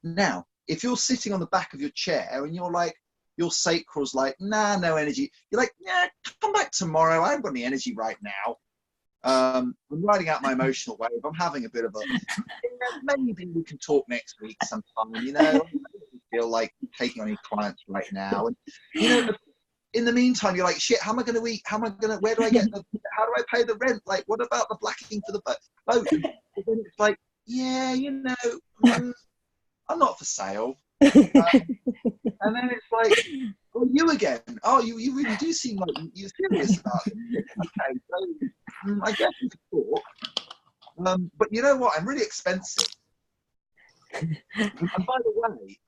Now, if you're sitting on the back of your chair and you're like, your sacral's like, nah, no energy. You're like, yeah, come back tomorrow. I haven't got any energy right now. I'm riding out my emotional wave. I'm having a bit of maybe we can talk next week sometime, you know. I don't feel like taking on any clients right now. And, you know, in the meantime, you're like, shit, where do I get how do I pay the rent? Like, what about the blacking for the boat? And then it's like, yeah, you know, I'm not for sale. And then it's like, oh, you again. Oh, you really do seem like you're serious about it. Okay, so I guess we could talk. But you know what? I'm really expensive. And by the way,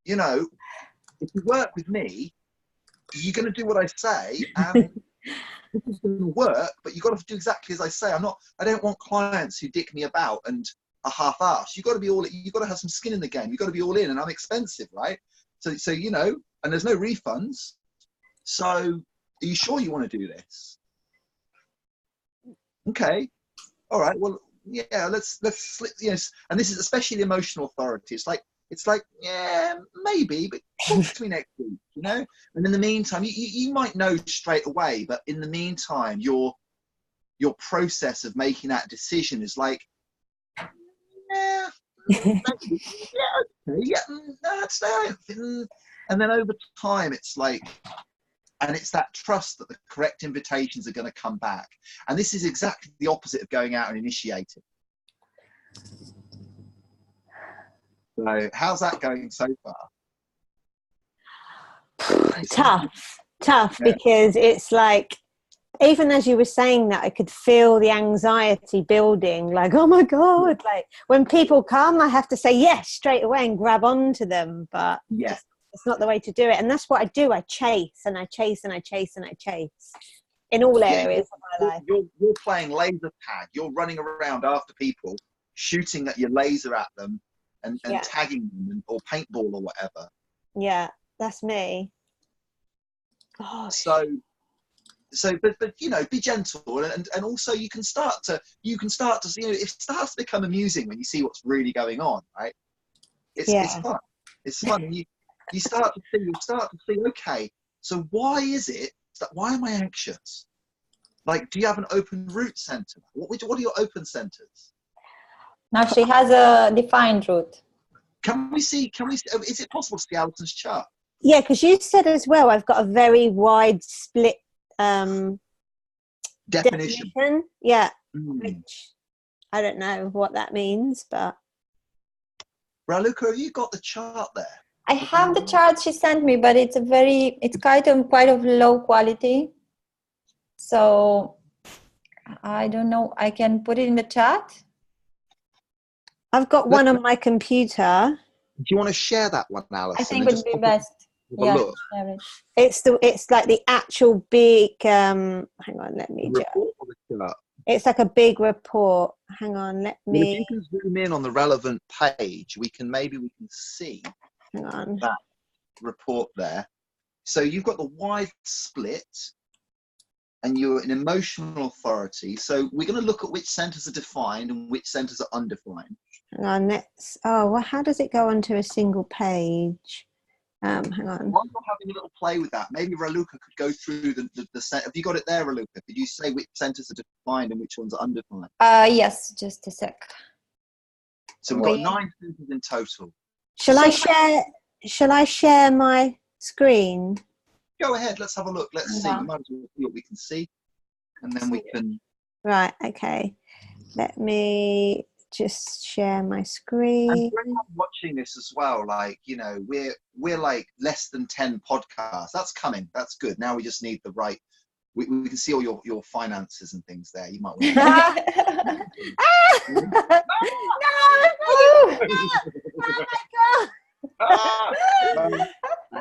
you know, if you work with me, you're going to do what I say, and this is going to work, but you've got to do exactly as I say. I don't want clients who dick me about and are half-assed. You've got to be you've got to have some skin in the game. You've got to be all in, and I'm expensive, right? So you know, and there's no refunds. So are you sure you want to do this? Okay. All right. Well, yeah, let's slip, yes. And this is especially the emotional authority. It's like, yeah, maybe, but talk to me next week, you know? And in the meantime, you might know straight away, but in the meantime, your process of making that decision is like, yeah, maybe, yeah, okay, yeah, that's that. And then over time, it's like, and it's that trust that the correct invitations are going to come back. And this is exactly the opposite of going out and initiating. So how's that going so far? Tough, yeah. Because it's like, even as you were saying that, I could feel the anxiety building, like, oh my God, like when people come, I have to say yes straight away and grab onto them, but it's not the way to do it. And that's what I do. I chase and I chase and I chase and I chase in all areas of my life. You're playing laser tag. You're running around after people, shooting at your laser at them and tagging them, or paintball or whatever. Yeah, that's me. Gosh. But you know, be gentle, and also you can start to see, you know, it starts to become amusing when you see what's really going on, right? It's fun. It's fun. And you start to see, okay, so why am I anxious? Like, do you have an open root center? What are your open centers? Now she has a defined root. Can we see, is it possible to see Alison's chart? Yeah, because you said as well, I've got a very wide split definition. Yeah, which I don't know what that means, but Raluca, have you got the chart there? I have the chart she sent me, but it's quite of low quality, so I don't know. I can put it in the chat. I've got one on my computer. Do you want to share that one, Alison? I think it would be best. Yeah, share it. It's like the actual big hang on, let me just, it's like a big report. Hang on, let me, well, if you can zoom in on the relevant page, we can see that report there. So you've got the wide split and you're an emotional authority. So we're going to look at which centers are defined and which centers are undefined. Hang on, well, how does it go onto a single page? Hang on. While you're having a little play with that, maybe Raluca could go through the set. Have you got it there, Raluca? Could you say which centers are defined and which ones are undefined? Yes, just a sec. So we've got 9 centers in total. Shall I share my screen? Go ahead, let's have a look. Let's see. We might as well see what we can see. And then we can... Right, okay. Let me just share my screen. And when I'm watching this as well, like, you know, we're like less than 10 podcasts. That's coming. That's good. Now we just need the right... We can see all your finances and things there. You might want to...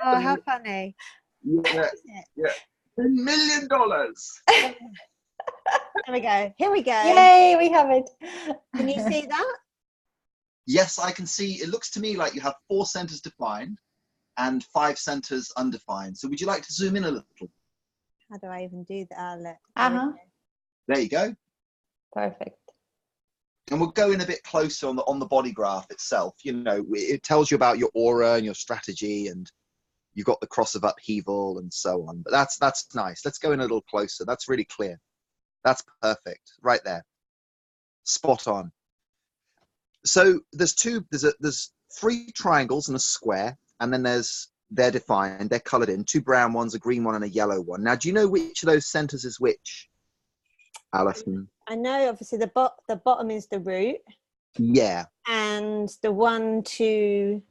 Oh, how funny. Yeah. $10 million. There we go. Here we go. Yay, we have it. Can you see that? Yes, I can see. It looks to me like you have 4 centers defined and 5 centers undefined. So would you like to zoom in a little? How do I even do that? There you go. Perfect. And we'll go in a bit closer on the body graph itself. You know, it tells you about your aura and your strategy, and you've got the cross of upheaval and so on. But that's nice. Let's go in a little closer. That's really clear. That's perfect. Right there. Spot on. So there's 3 triangles and a square, and then they're defined, they're colored in, 2 brown ones, a green one and a yellow one. Now, do you know which of those centers is which, Alison? I know, obviously, the bottom is the root. Yeah. And the one to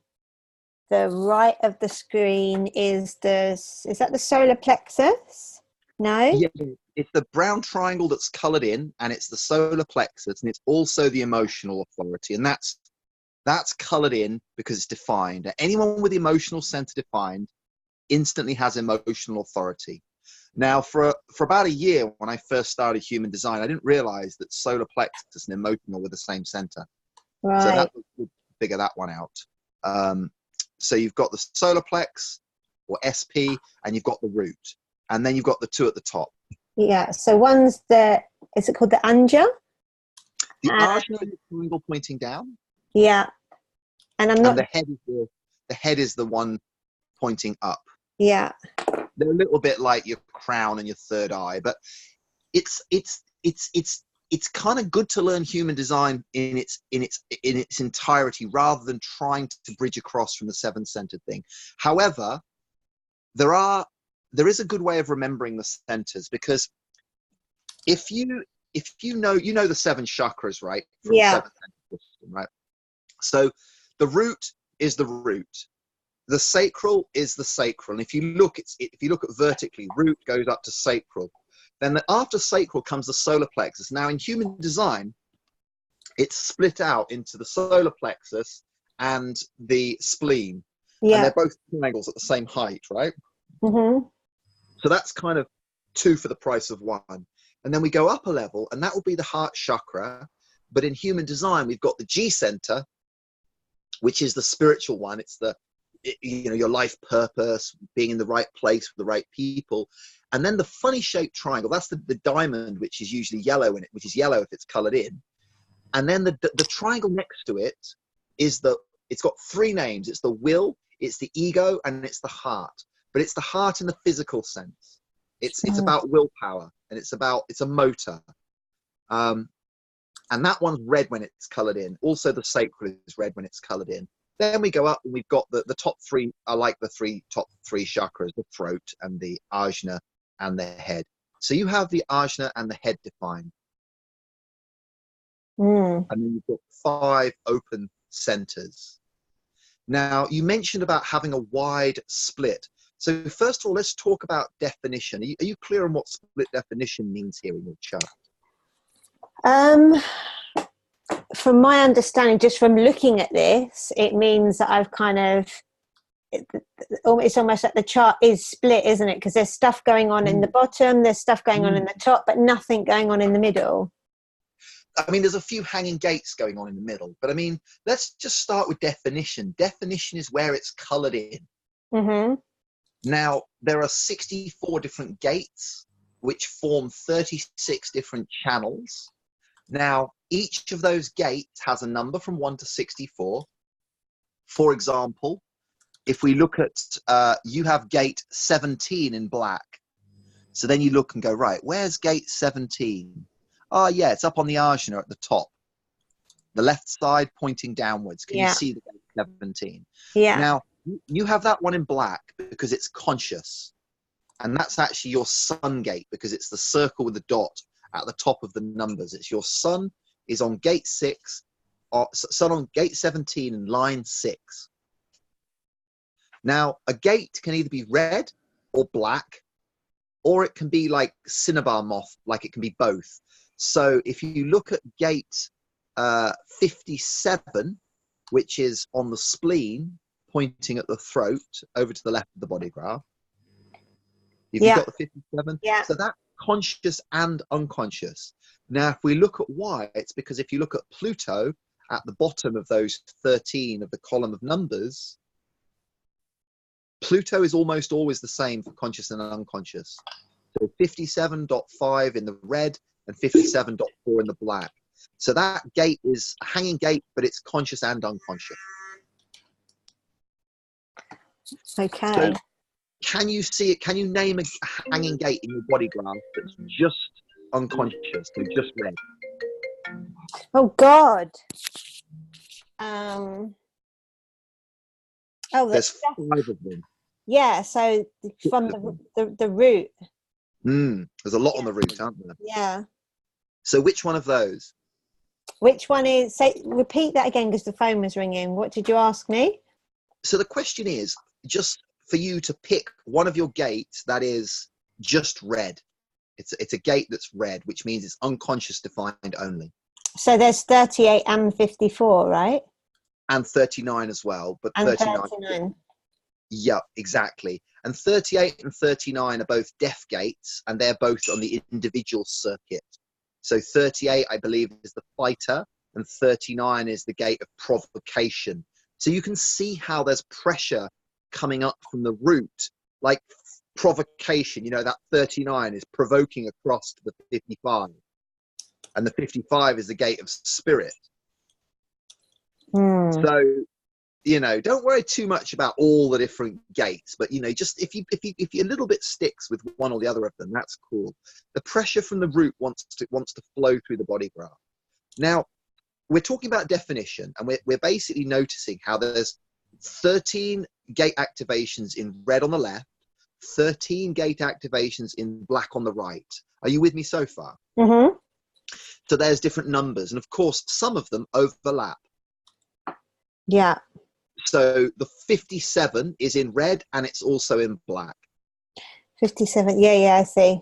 the right of the screen is that the solar plexus? No? Yeah, it's the brown triangle that's colored in, and it's the solar plexus, and it's also the emotional authority, and that's colored in because it's defined. Anyone with the emotional center defined instantly has emotional authority. Now, for about a year, when I first started human design, I didn't realize that solar plexus and emotional were the same center. Right. So that was good to figure that one out. So you've got the solar plex, or SP, and you've got the root. And then you've got the 2 at the top. Yeah, so one's is it called the Anja? The Anja is the triangle pointing down. Yeah. And the head is the one pointing up. Yeah. They're a little bit like your crown and your third eye, but it's kind of good to learn human design in its entirety rather than trying to bridge across from the 7-centered thing. However, there is a good way of remembering the centers, because if you know the 7 chakras, right? From yeah. The 7th system, right? So the root is the root. The sacral is the sacral. And if you look at vertically, root goes up to sacral. Then after sacral comes the solar plexus. Now in human design, it's split out into the solar plexus and the spleen. Yeah. And they're both triangles at the same height, right? Mm-hmm. So that's kind of 2 for the price of 1. And then we go up a level, and that will be the heart chakra. But in human design, we've got the G center, which is the spiritual one. It's the, you know, your life purpose, being in the right place with the right people. And then the funny shaped triangle, that's the diamond, which is usually yellow in it, which is yellow if it's colored in. And then the triangle next to it is it's got 3 names. It's the will, it's the ego, and it's the heart. But it's the heart in the physical sense. It's about willpower, and it's a motor. And that one's red when it's colored in. Also the sacral is red when it's colored in. Then we go up and we've got the top 3 are like the top 3 chakras, the throat and the ajna and the head. So you have the ajna and the head defined. And then you've got 5 open centers. Now, you mentioned about having a wide split. So first of all, let's talk about definition. Are you clear on what split definition means here in your chart? From my understanding, just from looking at this, it means that I've kind of, it's almost like the chart is split, isn't it? Because there's stuff going on in the bottom, there's stuff going on in the top, but nothing going on in the middle. I mean, there's a few hanging gates going on in the middle, but I mean, let's just start with definition. Definition is where it's colored in. Mm-hmm. Now, there are 64 different gates, which form 36 different channels. Now, each of those gates has a number from 1 to 64. For example, if we look at, you have gate 17 in black. So then you look and go, right, where's gate 17? Oh, yeah, it's up on the ajna at the top. The left side pointing downwards. Can you see the gate 17? Yeah. Now, you have that one in black because it's conscious. And that's actually your sun gate because it's the circle with the dot at the top of the numbers. It's your sun is on gate 6, or sun on gate 17 in line 6. Now, a gate can either be red or black, or it can be like cinnabar moth, like it can be both. So if you look at gate 57, which is on the spleen, pointing at the throat over to the left of the body graph, you've got the 57. Yeah. So that's conscious and unconscious. Now, if we look at why, it's because if you look at Pluto at the bottom of those 13 of the column of numbers, Pluto is almost always the same for conscious and unconscious. So 57.5 in the red and 57.4 in the black. So that gate is a hanging gate, but it's conscious and unconscious. Okay. So can you see it? Can you name a hanging gate in your body graph that's just unconscious, so just red? Oh God. Oh, There's 5 of them. Yeah. So from the root. There's a lot on the root, aren't there? Yeah. So which one of those? Which one is? Say, repeat that again because the phone was ringing. What did you ask me? So the question is just for you to pick one of your gates that is just red. It's a gate that's red, which means it's unconscious defined only. So there's 38 and 54, right? And 39 as well, but And 39. Yeah, exactly. And 38 and 39 are both deaf gates, and they're both on the individual circuit. So 38, I believe, is the fighter, and 39 is the gate of provocation. So you can see how there's pressure coming up from the root, like provocation. You know, that 39 is provoking across to the 55. And the 55 is the gate of spirit. So, you know, don't worry too much about all the different gates, but, you know, just if you a little bit sticks with one or the other of them, that's cool. The pressure from the root wants to flow through the body graph. Now, we're talking about definition, and we're basically noticing how there's 13 gate activations in red on the left, 13 gate activations in black on the right. Are you with me so far? Mm-hmm. So there's different numbers, and of course, some of them overlap. Yeah. So the 57 is in red and it's also in black. 57. Yeah, I see.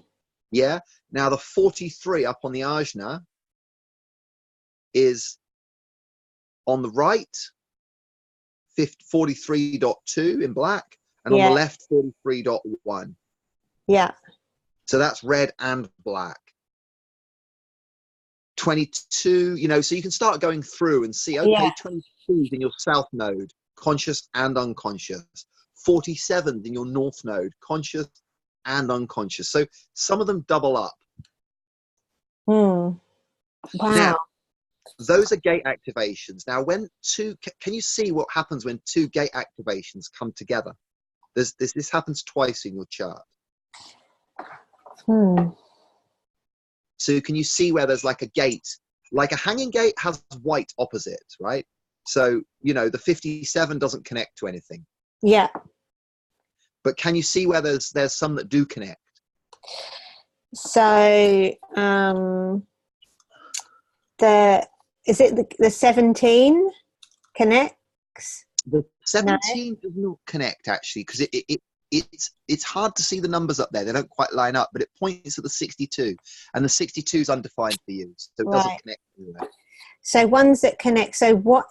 Yeah. Now the 43 up on the ajna is on the right, 43.2 in black, and on the left, 43.1. Yeah. So that's red and black. 22, you know, so you can start going through and see, okay, 22 is in your south node, conscious and unconscious. 47 in your north node, conscious and unconscious. So some of them double up. Wow. Now, those are gate activations. Now, when two, can you see what happens when two gate activations come together? This happens twice in your chart. So can you see where there's like a gate, like a hanging gate has white opposite, right? So, you know, the 57 doesn't connect to anything. Yeah. But can you see where there's some that do connect? So, the 17 connects? The 17 does not connect actually, because it's hard to see the numbers up there. They don't quite line up, but it points at the 62, and the 62 is undefined for you, so it doesn't connect anywhere. So ones that connect. So what?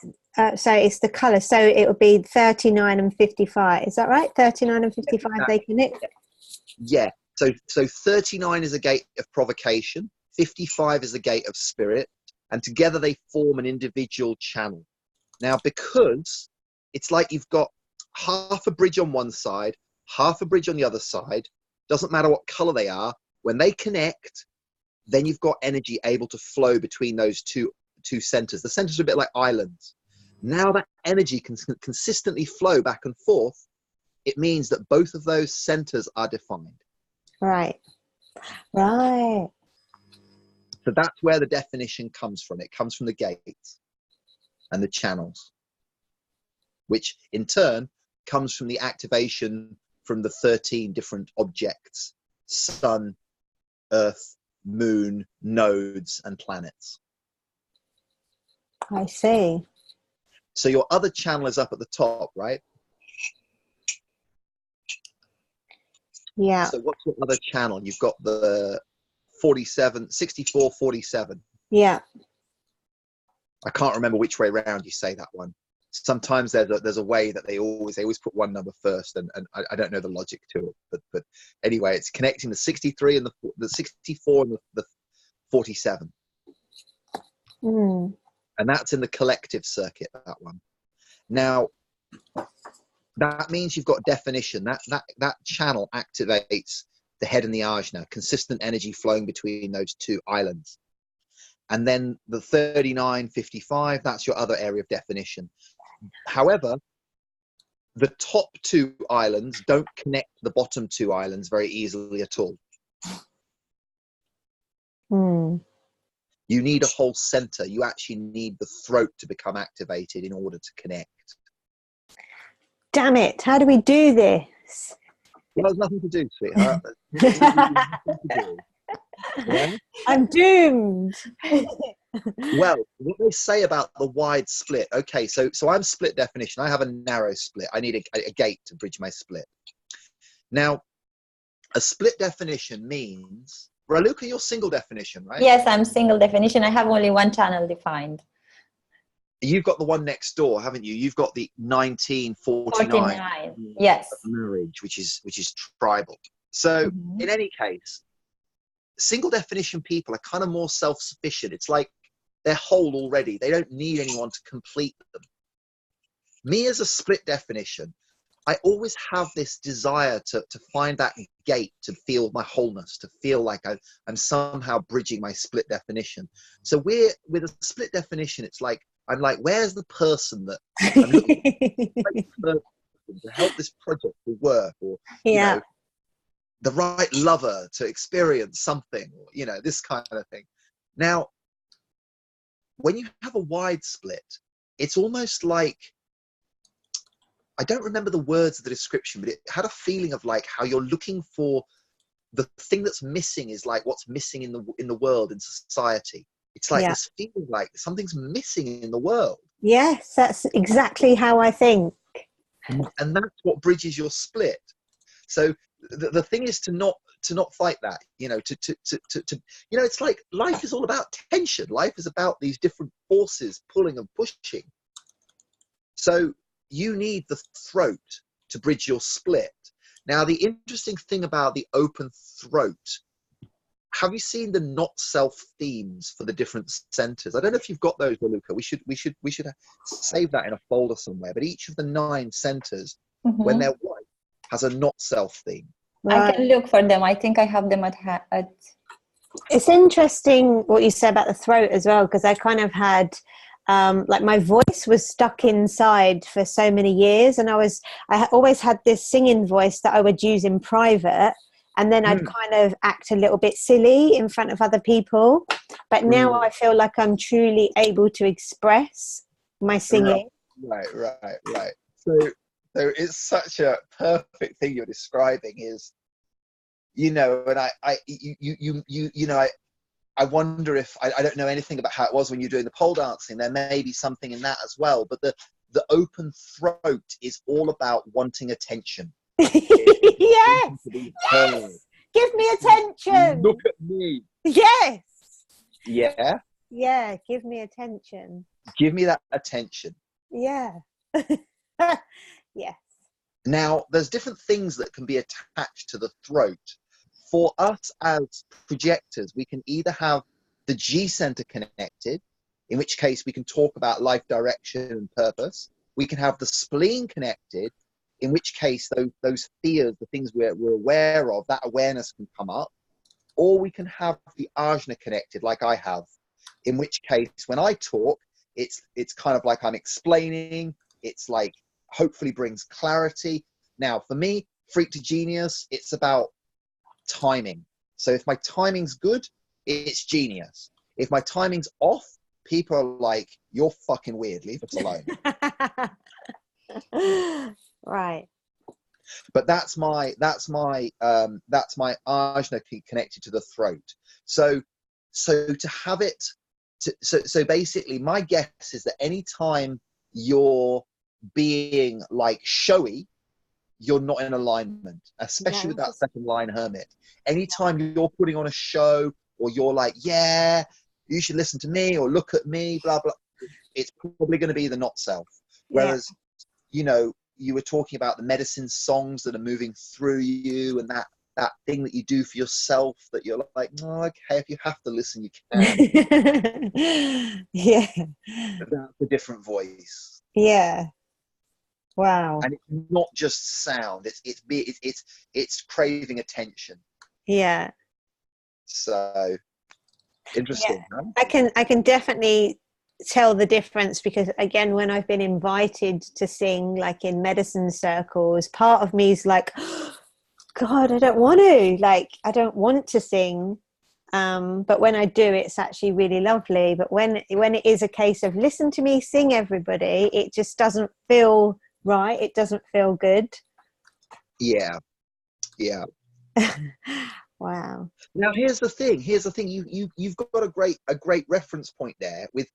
So it's the color. So it would be 39 and 55. Is that right? 39 and 55. They connect. Yeah. So 39 is a gate of provocation. 55 is a gate of spirit, and together they form an individual channel. Now, because it's like you've got half a bridge on one side, half a bridge on the other side, doesn't matter what color they are, when they connect, then you've got energy able to flow between those two centers. The centers are a bit like islands. Now that energy can consistently flow back and forth, it means that both of those centers are defined. Right. So that's where the definition comes from. It comes from the gates and the channels, which in turn comes from the activation from the 13 different objects: sun, earth, moon, nodes, and planets. I see. So your other channel is up at the top, right? Yeah. So what's your other channel? You've got the 47, 64, 47. Yeah. I can't remember which way around you say that one. Sometimes there's a way that they always put one number first, and I don't know the logic to it, but anyway, it's connecting the 63 and the 64 and the 47. And that's in the collective circuit, that one. Now, that means you've got definition. That channel activates the head and the ajna, consistent energy flowing between those two islands. And then the 39, 55, that's your other area of definition. However, the top two islands don't connect the bottom two islands very easily at all. You need a whole center. You actually need the throat to become activated in order to connect. Damn it. How do we do this? Well, there's nothing to do, sweetheart. Yeah? I'm doomed. Well, what they say about the wide split. Okay, so I'm split definition. I have a narrow split. I need a gate to bridge my split. Now, a split definition means, Raluca, you're single definition, right? Yes, I'm single definition. I have only one channel defined. You've got the one next door, haven't you? You've got the 1949 yes, marriage, which is tribal. So in any case, single definition people are kind of more self-sufficient. It's like they're whole already. They don't need anyone to complete them. Me as a split definition, I always have this desire to find that gate, to feel my wholeness, to feel like I'm somehow bridging my split definition. So with a split definition, it's like, I'm like, where's the person that I'm looking for to help this project to work, or you know, the right lover to experience something, or, you know, this kind of thing. Now, when you have a wide split, it's almost like, I don't remember the words of the description, but it had a feeling of like how you're looking for the thing that's missing, is like what's missing in the world, in society. It's like this feeling like something's missing in the world. Yes, that's exactly how I think. And that's what bridges your split. So the thing is to not to not fight that, you know, to you know, it's like life is all about tension. Life is about these different forces pulling and pushing. So you need the throat to bridge your split. Now, the interesting thing about the open throat, have you seen the not self themes for the different centers? I don't know if you've got those, Raluca. We should save that in a folder somewhere. But each of the 9 centers, when they're white, has a not self theme. I can look for them. I think I have them at It's interesting what you said about the throat as well, because I kind of had like my voice was stuck inside for so many years, and I always had this singing voice that I would use in private, and then I'd kind of act a little bit silly in front of other people. But now I feel like I'm truly able to express my singing. Right. So it's such a perfect thing you're describing is, you know, and I wonder if, I don't know anything about how it was when you're doing the pole dancing. There may be something in that as well, but the open throat is all about wanting attention. Yes. Give me attention. Look at me. Yes. Yeah. Yeah. Give me attention. Give me that attention. Yeah. Yes. Now, there's different things that can be attached to the throat. For us as projectors, we can either have the G center connected, in which case we can talk about life direction and purpose. We can have the spleen connected, in which case those fears, the things we're aware of, that awareness can come up. Or we can have the ajna connected, like I have, in which case when I talk, it's kind of like I'm explaining. It's like hopefully brings clarity. Now, for me, Freak to Genius, it's about timing. So if my timing's good, it's genius. If my timing's off, people are like, you're fucking weird, leave us alone. Right. But that's my ajna connected to the throat. So to have it so basically my guess is that anytime you're being like showy, you're not in alignment, especially with that second line hermit. Anytime you're putting on a show, or you're like, yeah, you should listen to me, or look at me, blah, blah, it's probably going to be the not self. Whereas, you know, you were talking about the medicine songs that are moving through you, and that thing that you do for yourself, that you're like, oh, okay, if you have to listen, you can. Yeah. That's a different voice. Yeah. Wow. And it's not just sound, it's craving attention. Yeah. So interesting. Yeah. Huh? I can definitely tell the difference, because again, when I've been invited to sing like in medicine circles, part of me is like, oh, God, I don't want to sing. But when I do, it's actually really lovely. But when it is a case of listen to me sing, everybody, it just doesn't feel right. It doesn't feel good. Yeah. Wow. Now here's the thing. You've got a great reference point there. With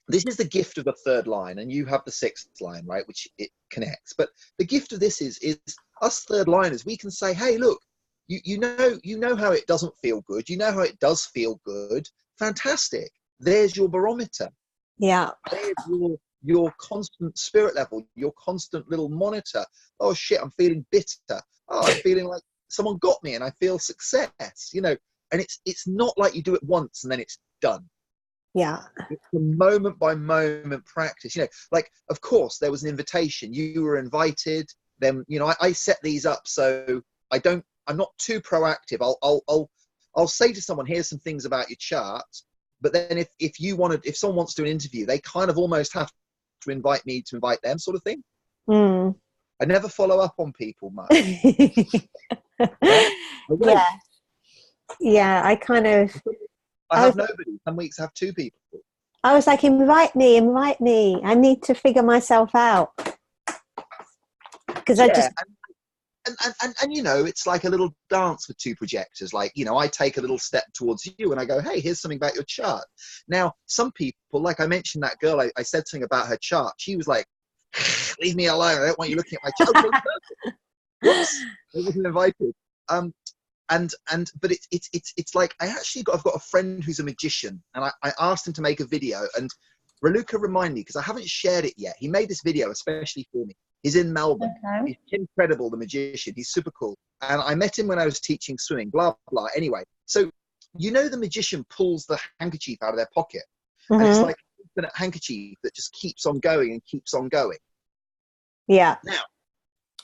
this is the gift of the third line, and you have the sixth line, right, which it connects. But the gift of this is us third liners. We can say, hey, look, you know how it doesn't feel good. You know how it does feel good. Fantastic. There's your barometer. Yeah. There's your constant spirit level, your constant little monitor. Oh shit, I'm feeling bitter. Oh, I'm feeling like someone got me and I feel success, you know. And it's not like you do it once and then it's done. Yeah. It's a moment by moment practice, you know. Like, of course there was an invitation, you were invited, then, you know, I set these up so I'm not too proactive. I'll say to someone, here's some things about your chart, but then if someone wants to do an interview, they kind of almost have to invite me to invite them, sort of thing. I never follow up on people much. Yeah, I kind of I have nobody. Some weeks I have 2 people. I was like, invite me. I need to figure myself out, because I just and you know, it's like a little dance with 2 projectors. Like, you know, I take a little step towards you and I go, hey, here's something about your chart. Now, some people, like I mentioned that girl, I said something about her chart. She was like, leave me alone. I don't want you looking at my chart. Whoops, I wasn't invited. But it's like I've got a friend who's a magician, and I asked him to make a video, and Raluca, remind me, because I haven't shared it yet. He made this video especially for me. He's in Melbourne. Okay. He's incredible, the magician. He's super cool. And I met him when I was teaching swimming, blah, blah. Anyway, so, the magician pulls the handkerchief out of their pocket. And it's like an infinite handkerchief that just keeps on going and keeps on going. Yeah. Now,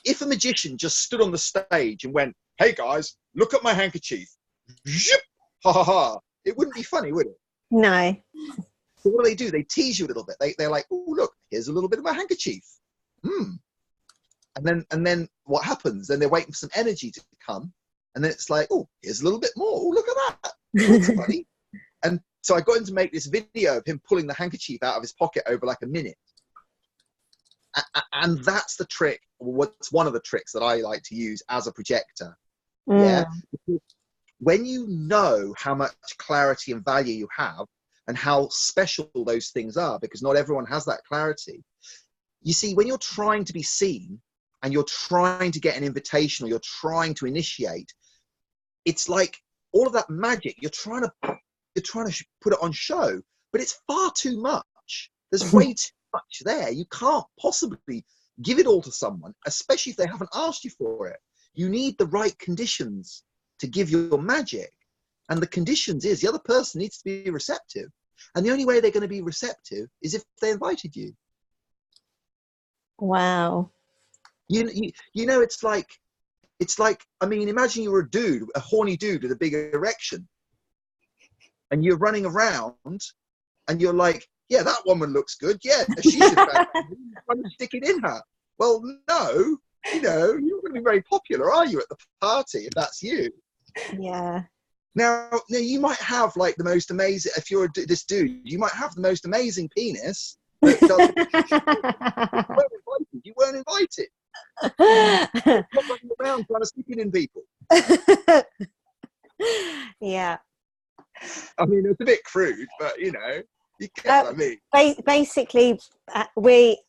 if a magician just stood on the stage and went, "Hey guys, look at my handkerchief," zip, ha ha ha, it wouldn't be funny, would it? No. So what do? They tease you a little bit. They're like, "Oh, look, here's a little bit of my handkerchief." And then what happens? Then they're waiting for some energy to come, and then it's like, "Oh, here's a little bit more. Oh, look at that. That's funny." And so I got him to make this video of him pulling the handkerchief out of his pocket over like a minute. And that's the trick. What's one of the tricks that I like to use as a projector. Yeah. Because when you know how much clarity and value you have and how special those things are, because not everyone has that clarity. You see, when you're trying to be seen and you're trying to get an invitation or you're trying to initiate, it's like all of that magic, you're trying to put it on show, but it's far too much. There's way too much there. You can't possibly give it all to someone, especially if they haven't asked you for it. You need the right conditions to give your magic. And the conditions is the other person needs to be receptive. And the only way they're going to be receptive is if they invited you. Wow. It's like, I mean, imagine you're a dude, a horny dude with a big erection, and you're running around and you're like, "Yeah, that woman looks good. Yeah, she's a fan. I'm trying to stick it in her." Well, no, you're not going to be very popular, are you, at the party, if that's you? Yeah. Now you might have like the most amazing, if you're this dude, you might have the most amazing penis. But you weren't invited. You're not running around trying to stick it in people. Yeah. I mean, it's a bit crude, but you get what I mean. Basically,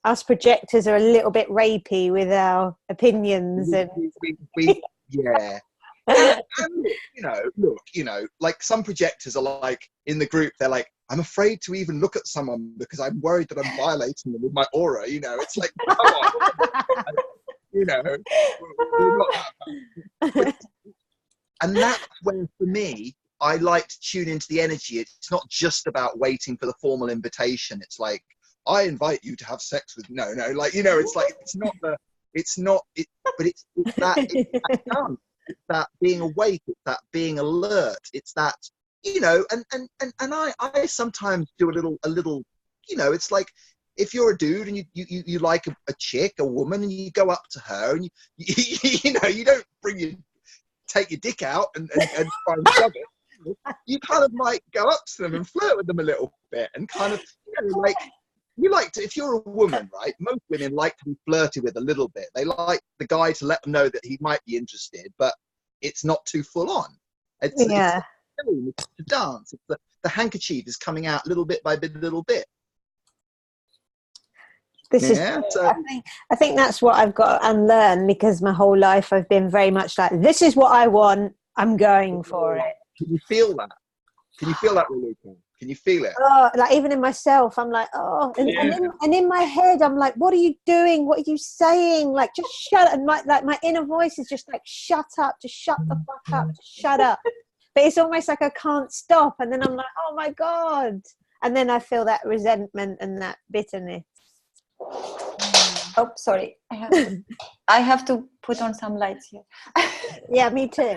us projectors are a little bit rapey with our opinions. Yeah. And look, like some projectors are like in the group, they're like, "I'm afraid to even look at someone because I'm worried that I'm violating them with my aura." It's like, come on. We're not that bad. And that's when, for me, I like to tune into the energy. It's not just about waiting for the formal invitation. It's like, "I invite you to have sex with," it's like, but it's that dance. It's that being awake. It's that being alert. It's that, and I sometimes do a little, it's like, if you're a dude and you like a chick, a woman, and you go up to her and you don't take your dick out and try and shove it. You kind of might go up to them and flirt with them a little bit and kind of, you like to, if you're a woman, right? Most women like to be flirted with a little bit. They like the guy to let them know that he might be interested, but it's not too full on. It's to dance. It's the handkerchief is coming out little bit by little bit. I think that's what I've got to unlearn, because my whole life I've been very much like, this is what I want, I'm going for it. Can you feel that? Can you feel that, Raluca? Can you feel it? Oh, like even in myself, I'm like, and in my head, I'm like, what are you doing? What are you saying? Like, just shut up. And my inner voice is just like, shut up, just shut the fuck up, just shut up. But it's almost like I can't stop. And then I'm like, oh my God. And then I feel that resentment and that bitterness. Oh, sorry. I have to put on some lights here. Yeah, me too.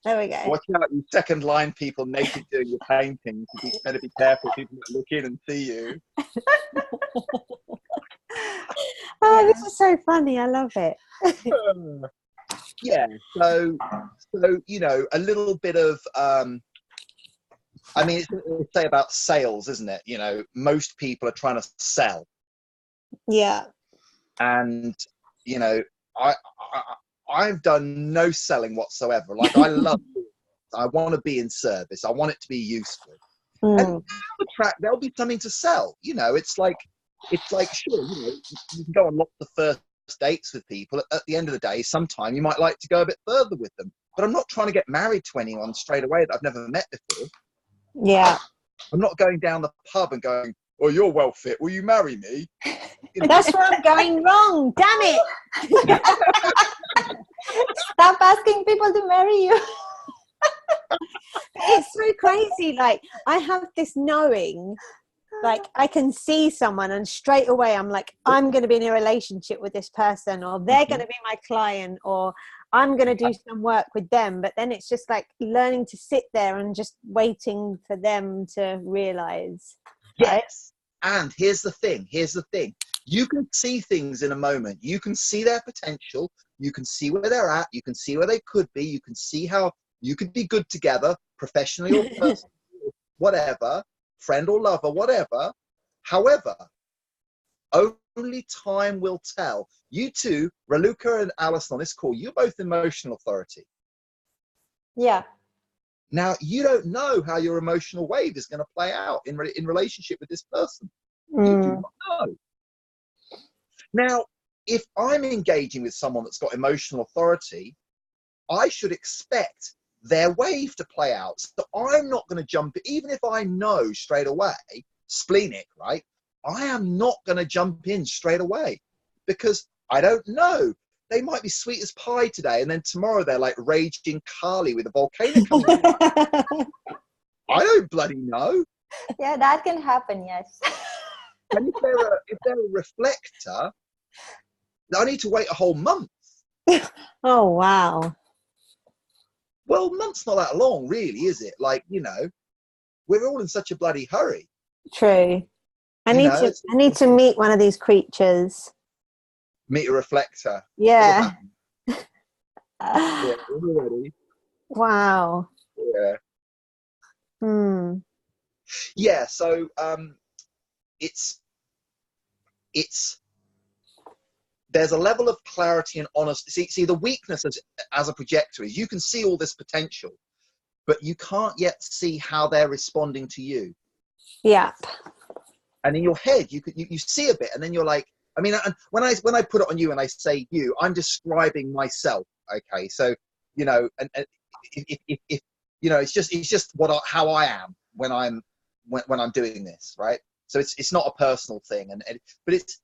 There we go. Watch out, you second line people naked doing your paintings. You better be careful. People might look in and see you. Oh, this is so funny. I love it. Yeah. So a little bit of I mean, it's say about sales, isn't it? Most people are trying to sell. Yeah. And I've done no selling whatsoever. Like, I love it. I want to be in service. I want it to be useful. And down the track, there'll be something to sell. It's like sure, you can go on lots of first dates with people, at the end of the day, sometime you might like to go a bit further with them. But I'm not trying to get married to anyone straight away that I've never met before. Yeah. I'm not going down the pub and going, "Oh, you're well fit. Will you marry me?" You know? That's where I'm going wrong. Damn it. Stop asking people to marry you. It's so crazy. Like, I have this knowing, like, I can see someone and straight away I'm like, I'm going to be in a relationship with this person, or they're going to be my client, or I'm going to do some work with them. But then it's just like learning to sit there and just waiting for them to realize. Right? Yes. And here's the thing. You can see things in a moment. You can see their potential. You can see where they're at. You can see where they could be. You can see how you could be good together, professionally or personally, whatever, friend or lover, whatever. However, only time will tell. You two, Raluca and Alison, on this call, you're both emotional authority. Yeah. Now, you don't know how your emotional wave is going to play out in relationship with this person. You do not know. Now, if I'm engaging with someone that's got emotional authority, I should expect their wave to play out. So I'm not going to jump, even if I know straight away, splenic, right? I am not going to jump in straight away because I don't know. They might be sweet as pie today, and then tomorrow they're like raging Kali with a volcano coming out. I don't bloody know. Yeah, that can happen, yes. And if they're a reflector, I need to wait a whole month. Oh, wow. Well, a month's not that long, really, is it? Like, you know, we're all in such a bloody hurry. True. I need to meet one of these creatures. Meet a reflector. Yeah. Yeah, we're ready. Wow. Yeah. Yeah, so it's there's a level of clarity and honesty. See the weakness as a projector is you can see all this potential, but you can't yet see how they're responding to you. Yeah. And in your head, you see a bit, and then you're like, I mean, when I put it on you and I say you, I'm describing myself. Okay, so you know, and if you know, it's just how I am when I'm doing this, right? So it's not a personal thing, but it's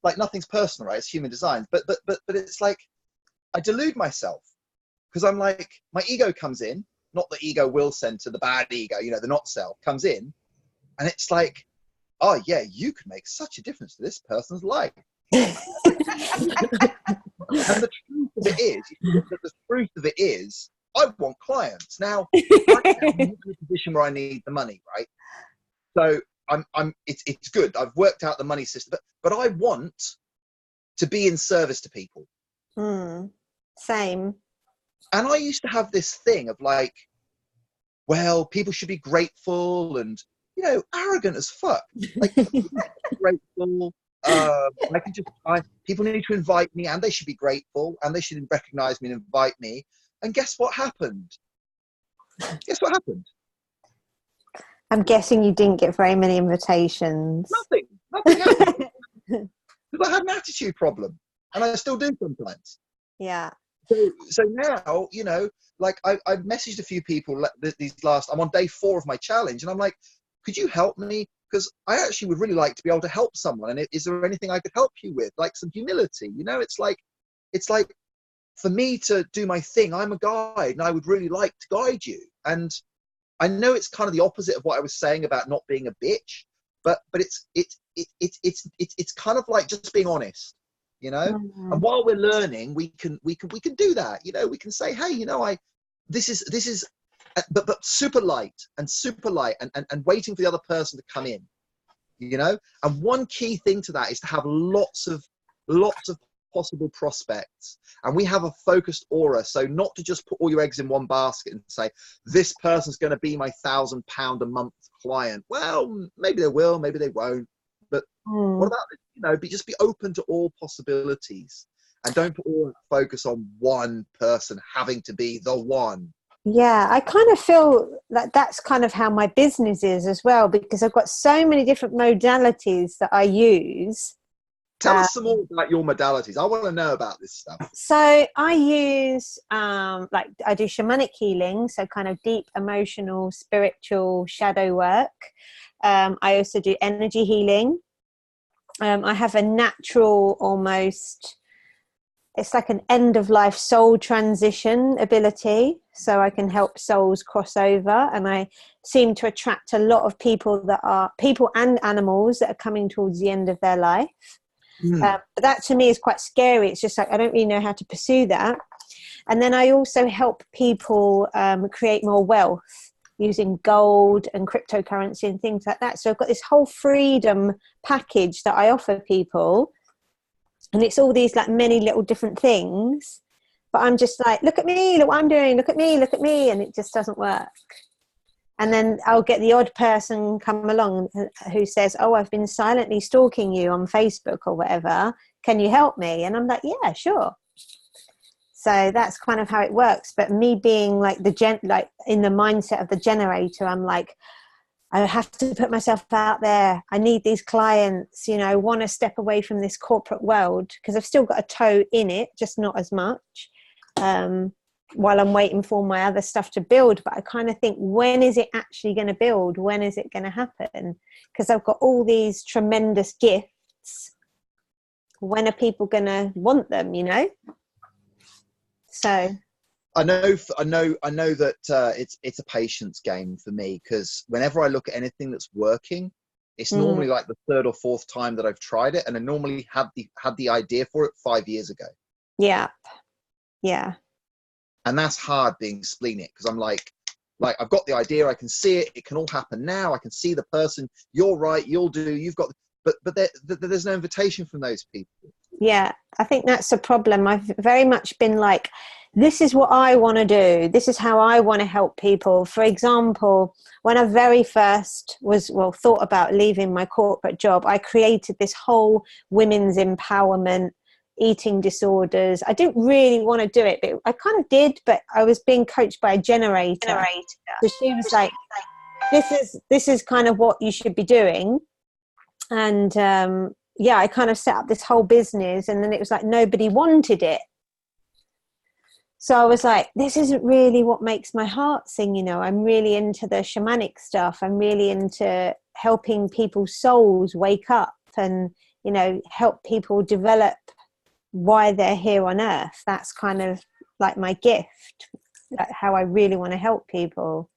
like nothing's personal, right? It's human design, but it's like I delude myself because I'm like my ego comes in, not the ego will center, the bad ego, you know, the not self comes in, and it's like, oh yeah, you could make such a difference to this person's life. And the truth of it is, I want clients now. Right now I'm in a position where I need the money, right? So it's good. I've worked out the money system, but I want to be in service to people. Same. And I used to have this thing of like, well, people should be grateful and, you know, arrogant as fuck. Like, grateful. People need to invite me, and they should be grateful, and they should recognize me and invite me. And guess what happened? I'm guessing you didn't get very many invitations. Nothing happened. Because I had an attitude problem, and I still do sometimes. Yeah. So now, you know, like I've messaged a few people I'm on day 4 of my challenge, and I'm like, could you help me? Because I actually would really like to be able to help someone. And is there anything I could help you with? Like some humility, you know, it's like for me to do my thing, I'm a guide and I would really like to guide you. And I know it's kind of the opposite of what I was saying about not being a bitch, but it's kind of like just being honest, you know. And while we're learning, we can do that, you know. We can say, hey, you know, this is but super light and waiting for the other person to come in, you know. And one key thing to that is to have lots of possible prospects, and we have a focused aura, so not to just put all your eggs in one basket and say this person's going to be my £1,000 a month client. Well, maybe they will, maybe they won't, but what about, you know, just be open to all possibilities, and don't put all focus on one person having to be the one. Yeah, I kind of feel like that's kind of how my business is as well, because I've got so many different modalities that I use. Tell us some more about your modalities. I want to know about this stuff. So I use, like I do shamanic healing, so kind of deep emotional, spiritual shadow work. I also do energy healing. I have a natural, almost, it's like an end of life soul transition ability. So I can help souls cross over, and I seem to attract a lot of people and animals that are coming towards the end of their life. But that to me is quite scary. It's just like, I don't really know how to pursue that. And then I also help people create more wealth using gold and cryptocurrency and things like that. So I've got this whole freedom package that I offer people. And it's all these like many little different things. But I'm just like, look at me, look what I'm doing, look at me, look at me. And it just doesn't work. And then I'll get the odd person come along who says, oh, I've been silently stalking you on Facebook or whatever. Can you help me? And I'm like, yeah, sure. So that's kind of how it works. But me being like like in the mindset of the generator, I'm like, I have to put myself out there. I need these clients, you know, want to step away from this corporate world because I've still got a toe in it, just not as much. While I'm waiting for my other stuff to build. But I kind of think, when is it actually going to build? When is it going to happen? Because I've got all these tremendous gifts. When are people going to want them, you know? So I know that it's a patience game for me, because whenever I look at anything that's working, it's normally like the third or fourth time that I've tried it, and I normally had the idea for it 5 years ago. Yeah. And that's hard, being splenic, because I'm like I've got the idea, I can see it, it can all happen now, I can see the person, you're right, you'll do, you've got, but there's no invitation from those people. Yeah, I think that's a problem. I've very much been like, this is what I want to do, this is how I want to help people. For example, when I very first thought about leaving my corporate job, I created this whole women's empowerment, eating disorders. I didn't really want to do it, but I kind of did. But I was being coached by a generator. So she was like, this is kind of what you should be doing. And I kind of set up this whole business, and then it was like nobody wanted it. So I was like, this isn't really what makes my heart sing, you know. I'm really into the shamanic stuff. I'm really into helping people's souls wake up and, you know, help people develop why they're here on earth. That's kind of like my gift, like how I really want to help people.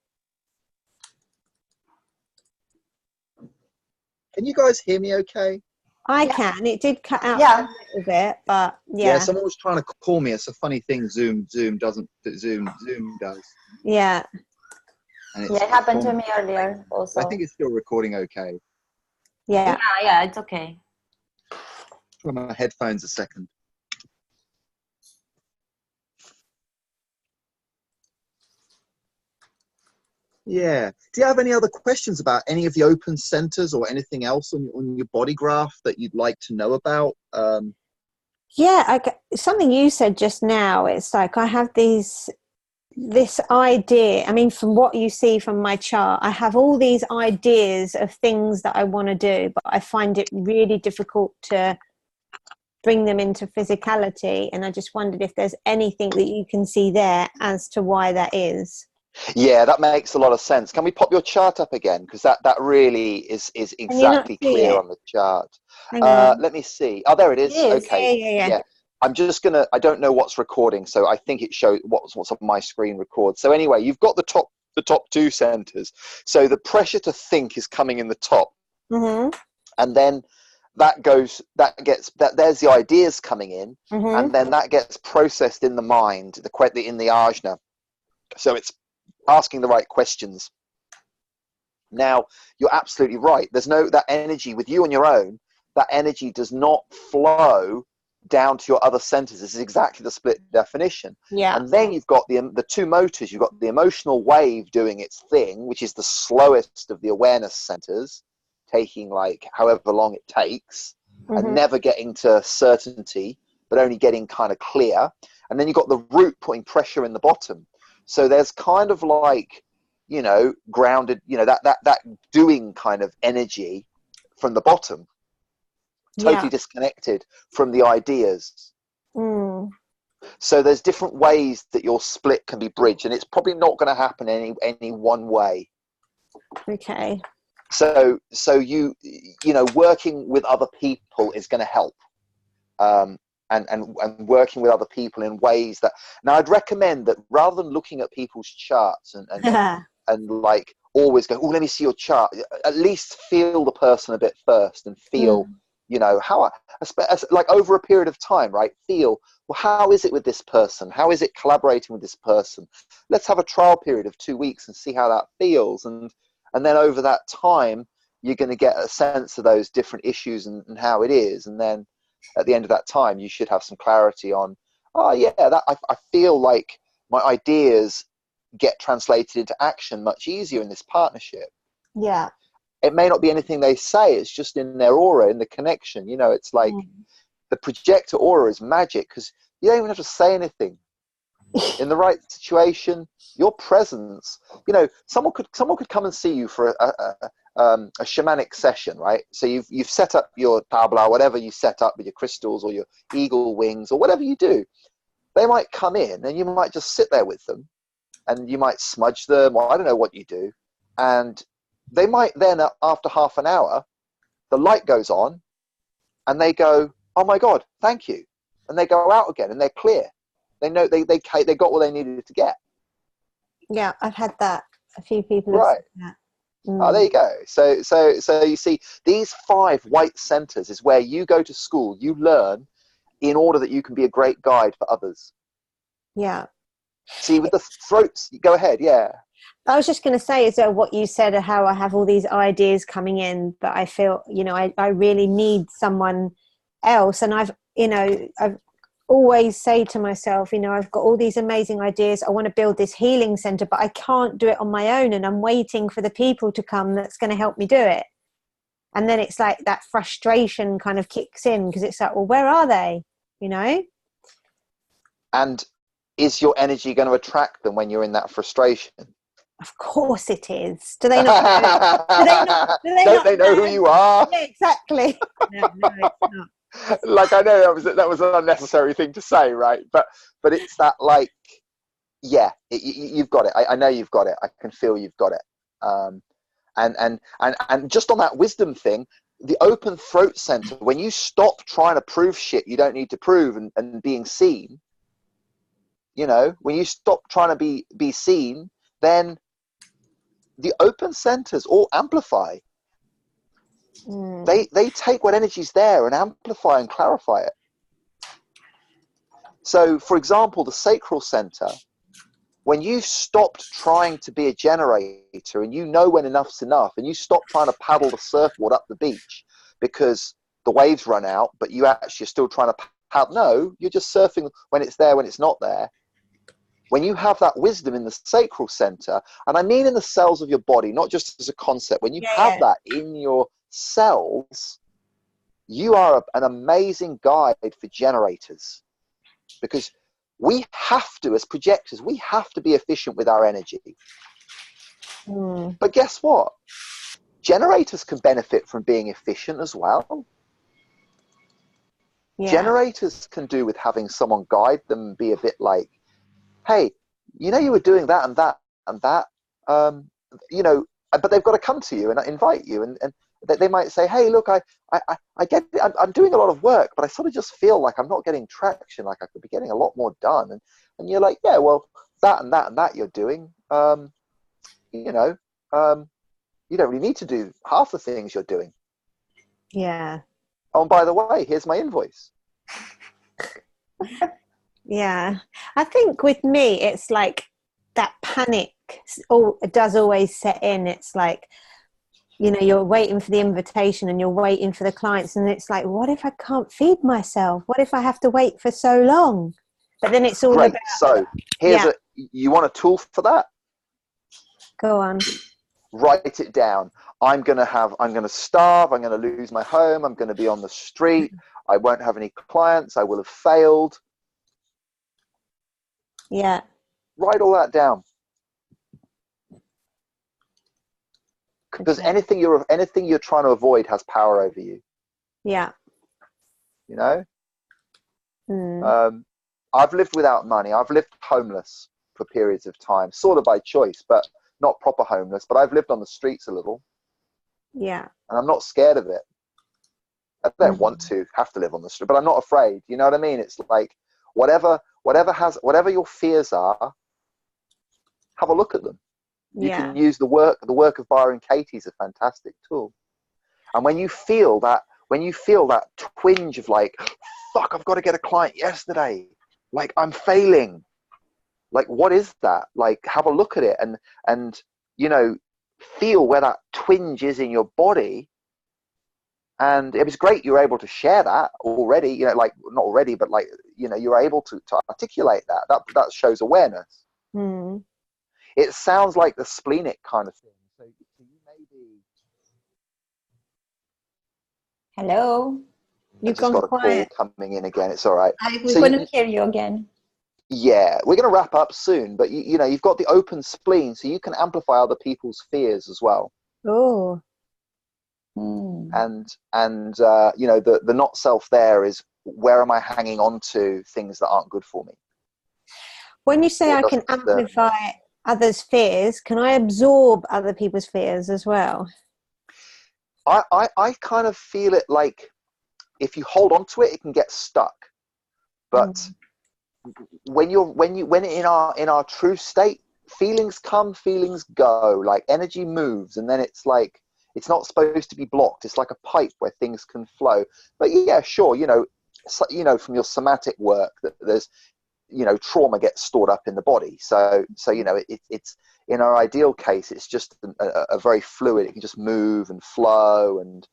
Can you guys hear me okay? I can. It did cut out a little bit, but yeah. Someone was trying to call me. It's a funny thing, Zoom does. Yeah. And it happened to me earlier also. I think it's still recording okay. Yeah, it's okay. Put my headphones a second. Yeah. Do you have any other questions about any of the open centers or anything else on your body graph that you'd like to know about? Something you said just now, it's like I have this idea. I mean, from what you see from my chart, I have all these ideas of things that I want to do, but I find it really difficult to bring them into physicality. And I just wondered if there's anything that you can see there as to why that is. Yeah, that makes a lot of sense. Can we pop your chart up again? Because that really is exactly clear on the chart. Let me see. Oh, there it is. Okay. Yeah. I'm just gonna. I don't know what's recording, so I think it shows what's on my screen records. So anyway, you've got the top two centers. So the pressure to think is coming in the top, and then there's the ideas coming in, and then that gets processed in the mind, in the ajna. So it's asking the right questions. Now, you're absolutely right. There's that energy with you on your own. That energy does not flow down to your other centers. This is exactly the split definition. Yeah. And then you've got the two motors. You've got the emotional wave doing its thing, which is the slowest of the awareness centers, taking like however long it takes, and never getting to certainty, but only getting kind of clear. And then you've got the root putting pressure in the bottom. So there's kind of like, you know, grounded, you know, that doing kind of energy from the bottom. totally disconnected from the ideas. So there's different ways that your split can be bridged, and it's probably not going to happen any one way. Okay. So you know, working with other people is going to help, and working with other people in ways that, now I'd recommend that rather than looking at people's charts and like always go, oh, let me see your chart, at least feel the person a bit first, and feel, you know, how like over a period of time, right? Feel, well, how is it with this person? How is it collaborating with this person? Let's have a trial period of 2 weeks and see how that feels. And then over that time, you're going to get a sense of those different issues and how it is. And then at the end of that time, you should have some clarity on, oh yeah, that I feel like my ideas get translated into action much easier in this partnership. Yeah. It may not be anything they say, it's just in their aura, in the connection. You know, it's like the projector aura is magic, because you don't even have to say anything. In the right situation, your presence, you know, someone could come and see you for a shamanic session, right? So you've set up your tabla, whatever you set up with your crystals or your eagle wings or whatever you do. They might come in and you might just sit there with them, and you might smudge them, or I don't know what you do. And they might then, after half an hour, the light goes on and they go, oh my God, thank you. And they go out again and they're clear. They know they got what they needed to get. Yeah, I've had that. A few people have said that. Oh, there you go. So you see, these 5 white centers is where you go to school, you learn in order that you can be a great guide for others. Yeah. See, with the throats, go ahead. Yeah. I was just going to say, is what you said, how I have all these ideas coming in, but I feel, you know, I really need someone else. And I've always say to myself, you know, I've got all these amazing ideas. I want to build this healing center, but I can't do it on my own. And I'm waiting for the people to come that's going to help me do it. And then it's like that frustration kind of kicks in, because it's like, well, where are they? You know? And is your energy going to attract them when you're in that frustration? Of course it is. Do they not know? Don't they know who you are? Yeah, exactly. No, it's not. Like, I know that was an unnecessary thing to say, right? But it's that, like, yeah, you've got it. I know you've got it. I can feel you've got it. And just on that wisdom thing, the open throat center, when you stop trying to prove shit you don't need to prove and being seen, you know, when you stop trying to be seen, then the open centers all amplify. They take what energy's there and amplify and clarify it. So, for example, the sacral center, when you've stopped trying to be a generator and you know when enough's enough, and you stop trying to paddle the surfboard up the beach because the waves run out, but you actually are still trying to paddle. No, you're just surfing when it's there, when it's not there. When you have that wisdom in the sacral center, and I mean in the cells of your body, not just as a concept, when you have that in your cells, you are an amazing guide for generators, because we have to, as projectors, we have to be efficient with our energy. But guess what? Generators can benefit from being efficient as well. Generators can do with having someone guide them and be a bit like, hey, you know, you were doing that and that and that, you know, but they've got to come to you and invite you, and they might say, hey, look, I get it. I'm doing a lot of work, but I sort of just feel like I'm not getting traction, like I could be getting a lot more done. And you're like, yeah, well, that and that and that you're doing, you know, you don't really need to do half the things you're doing. Yeah. Oh, and by the way, here's my invoice. Yeah, I think with me, it's like that panic does always set in. It's like, you know, you're waiting for the invitation and you're waiting for the clients, and it's like, what if I can't feed myself? What if I have to wait for so long? But then it's all about. So here's you want a tool for that? Go on. Write it down. I'm going to starve. I'm going to lose my home. I'm going to be on the street. I won't have any clients. I will have failed. Yeah. Write all that down. Because anything you're trying to avoid has power over you. Yeah. you know. I've lived without money. I've lived homeless for periods of time, sort of by choice, but not proper homeless. But I've lived on the streets a little. Yeah. And I'm not scared of it. I don't want to have to live on the street, but I'm not afraid. You know what I mean? It's like whatever your fears are, have a look at them. You can use the work of Byron Katie is a fantastic tool. And when you feel that twinge of like, fuck, I've got to get a client yesterday, like I'm failing, like what is that? Like have a look at it and you know, feel where that twinge is in your body. And it was great you were able to share that already, you know, like not already, but like, you know, you're able to articulate that shows awareness. It sounds like the splenic kind of thing. So you may be. Hello. You've just got a quiet. call coming in again. It's all right. We couldn't hear you again. Yeah, we're going to wrap up soon, but you know, you've got the open spleen, so you can amplify other people's fears as well. Oh. And you know, the not self there is, where am I hanging on to things that aren't good for me? When you say I can amplify others' fears, can I absorb other people's fears as well? I kind of feel it like if you hold on to it, it can get stuck. But when in our true state, feelings come, feelings go, like energy moves, and then it's like, it's not supposed to be blocked. It's like a pipe where things can flow. But yeah, sure, you know, from your somatic work, that there's, you know, trauma gets stored up in the body. So you know, it's in our ideal case, it's just a very fluid. It can just move and flow. And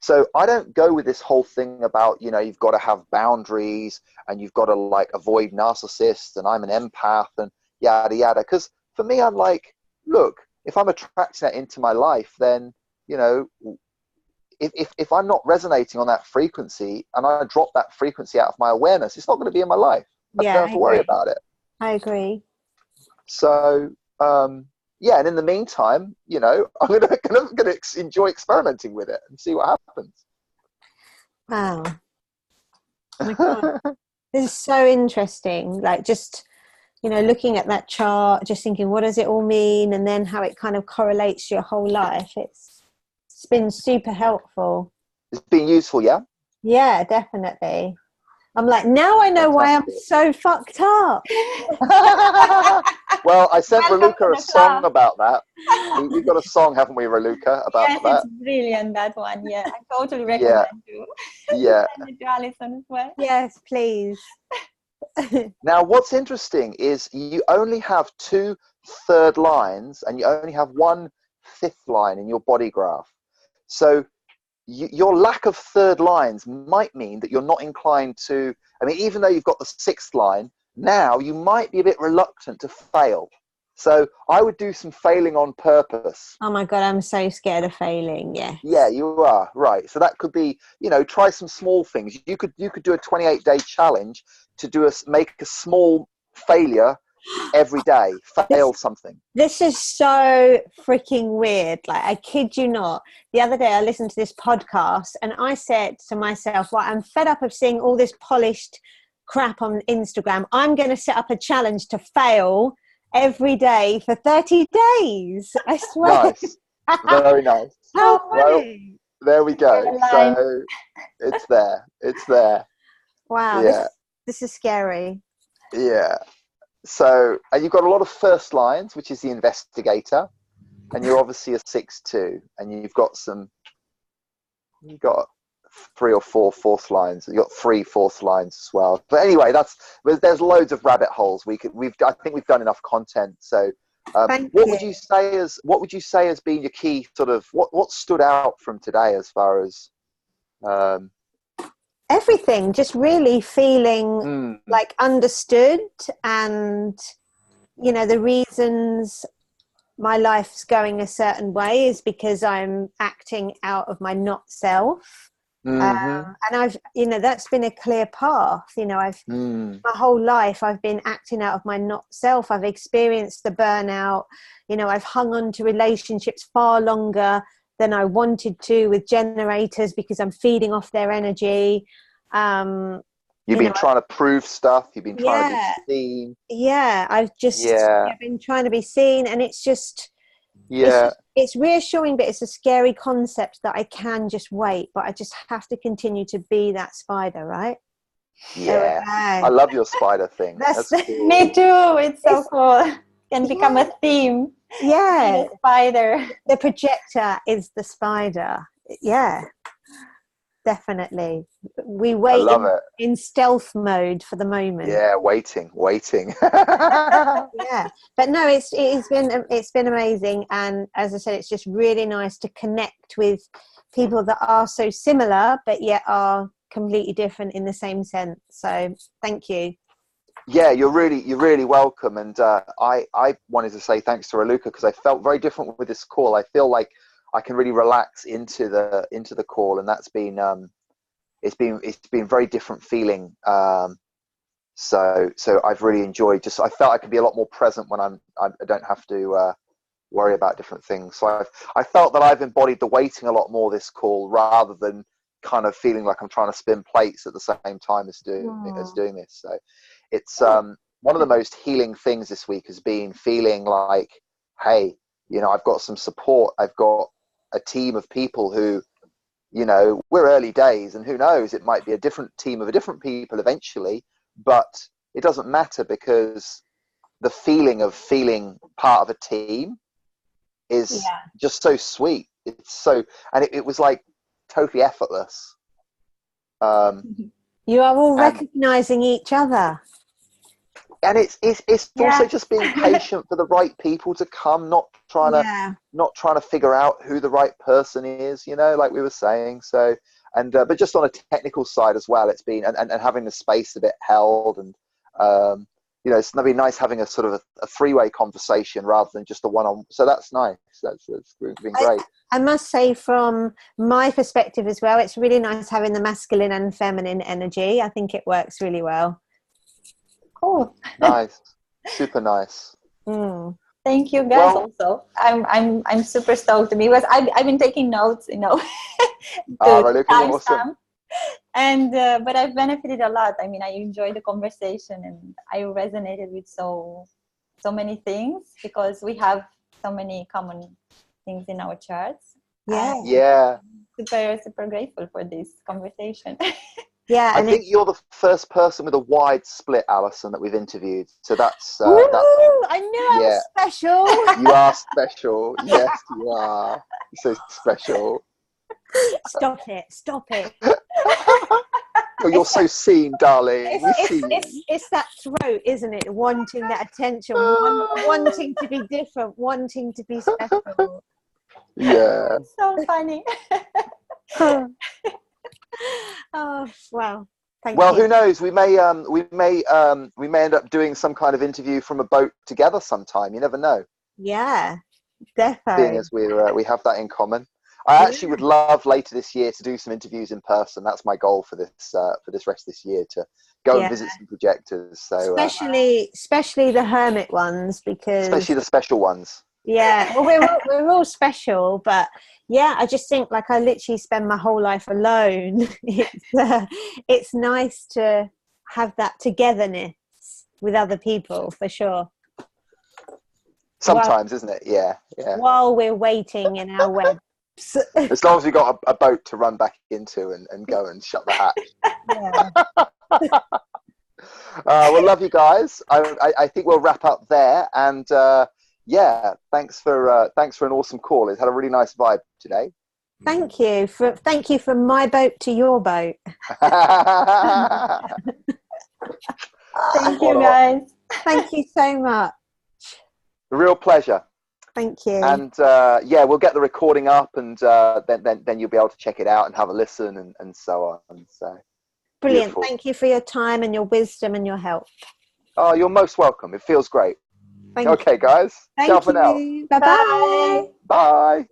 so I don't go with this whole thing about, you know, you've got to have boundaries and you've got to like avoid narcissists and I'm an empath and yada yada. Because for me, I'm like, look, if I'm attracting that into my life, then, you know, if I'm not resonating on that frequency and I drop that frequency out of my awareness, it's not going to be in my life. I don't have to worry about it. I agree. So, yeah, and in the meantime, you know, I'm gonna enjoy experimenting with it and see what happens. Wow. Oh my God. This is so interesting. Like, just, you know, looking at that chart, just thinking, what does it all mean? And then how it kind of correlates to your whole life. It's been super helpful. It's been useful, yeah? Yeah, definitely. I'm like, now I know why I'm so fucked up. Well, I sent Raluca a song about that. We've got a song, haven't we, Raluca, about that? It's brilliant, that one. Yeah, I totally recommend you. Yeah. Send it to Alison as well. Yes, please. Now, what's interesting is you only have 2 third lines and you only have 1 fifth line in your body graph. So your lack of third lines might mean that you're not inclined to, I mean, even though you've got the 6th line, now you might be a bit reluctant to fail. So I would do some failing on purpose. Oh my God, I'm so scared of failing. Yeah. Yeah, you are right. So that could be, you know, try some small things. You could do a 28-day challenge to make a small failure every day. Fail something. This is so freaking weird. Like, I kid you not. The other day I listened to this podcast and I said to myself, well, I'm fed up of seeing all this polished crap on Instagram. I'm going to set up a challenge to fail every day for 30 days. I swear. Nice. Very nice. How funny. Well, there we go. So it's there. It's there. Wow. Yeah. This is scary. Yeah. So, and you've got a lot of first lines, which is the investigator, and you're obviously a 6-2, and you've got 3 or 4 fourth lines. You've got 3 fourth lines as well. But anyway, there's loads of rabbit holes. I think we've done enough content. So, what would you say as being your key sort of what stood out from today as far as everything? Just really feeling like understood, and you know, the reasons my life's going a certain way is because I'm acting out of my not self. And I've, you know, that's been a clear path. You know, my whole life I've been acting out of my not self. I've experienced the burnout. You know, I've hung on to relationships far longer than I wanted to with generators because I'm feeding off their energy. You've been trying to prove stuff. You've been trying to be seen. Yeah, I've been trying to be seen, and it's just, it's reassuring, but it's a scary concept that I can just wait, but I just have to continue to be that spider, right? Yeah, I love your spider thing. That's cool. Me too. It's so cool. Can become a theme. Yeah, the spider. The projector is the spider. Yeah. Definitely. We wait in stealth mode for the moment. Yeah, waiting. Yeah. But no, it's been amazing. And as I said, it's just really nice to connect with people that are so similar, but yet are completely different in the same sense. So thank you. Yeah, you're really welcome. And I wanted to say thanks to Raluca because I felt very different with this call. I feel like I can really relax into the call, and that's been it's been very different feeling. So I've really enjoyed. I felt I could be a lot more present when I don't have to worry about different things. So I felt that I've embodied the waiting a lot more this call, rather than kind of feeling like I'm trying to spin plates at the same time as doing this. So it's one of the most healing things this week has been feeling like, hey, I've got some support. I've got a team of people who, we're early days, and who knows, it might be a different team of different people eventually, but it doesn't matter, because the feeling of feeling part of a team is just so sweet. It's so, and it was like totally effortless. You are all recognizing each other. And it's also just being patient for the right people to come, not trying to figure out who the right person is, like we were saying. So, and but just on a technical side as well, it's been and having the space a bit held, and it's gonna be nice having a sort of a three-way conversation rather than just a one-on. So that's nice. That's been great. I must say, from my perspective as well, it's really nice having the masculine and feminine energy. I think it works really well. Cool. Nice. Super nice. Thank you guys. Also, I'm super stoked because I've been taking notes, Awesome. And but I've benefited a lot. I mean, I enjoyed the conversation, and I resonated with so many things, because we have so many common things in our charts. Super grateful for this conversation. Yeah, I think you're the first person with a wide split, Alison, that we've interviewed. So that's I knew I was special. You are special. Yes, you are. You're so special. Stop it. Oh, you're so seen, darling. It's that throat, isn't it? Wanting that attention, wanting to be different, wanting to be special. Yeah. So funny. Oh well, thank you. Well, who knows? We may end up doing some kind of interview from a boat together sometime. You never know. Yeah, definitely. Being as we have that in common. I actually would love later this year to do some interviews in person. That's my goal for this rest of this year, to go and visit some projectors. So especially the hermit ones, because especially the special ones. Yeah, well, we're all special, but I just think, like, I literally spend my whole life alone. It's nice to have that togetherness with other people, for sure. Sometimes, isn't it? Yeah. While we're waiting in our webs. As long as we've got a boat to run back into and go and shut the hatch. Well, love you guys. I think we'll wrap up there, and thanks for an awesome call. It's had a really nice vibe today. Thank you from my boat to your boat. Thank you, guys. Thank you so much. A real pleasure. Thank you. And we'll get the recording up, and then you'll be able to check it out and have a listen and so on. So brilliant. Beautiful. Thank you for your time and your wisdom and your help. Oh, you're most welcome. It feels great. Thank okay, you. guys. Thank Ciao for now. Bye-bye. Bye.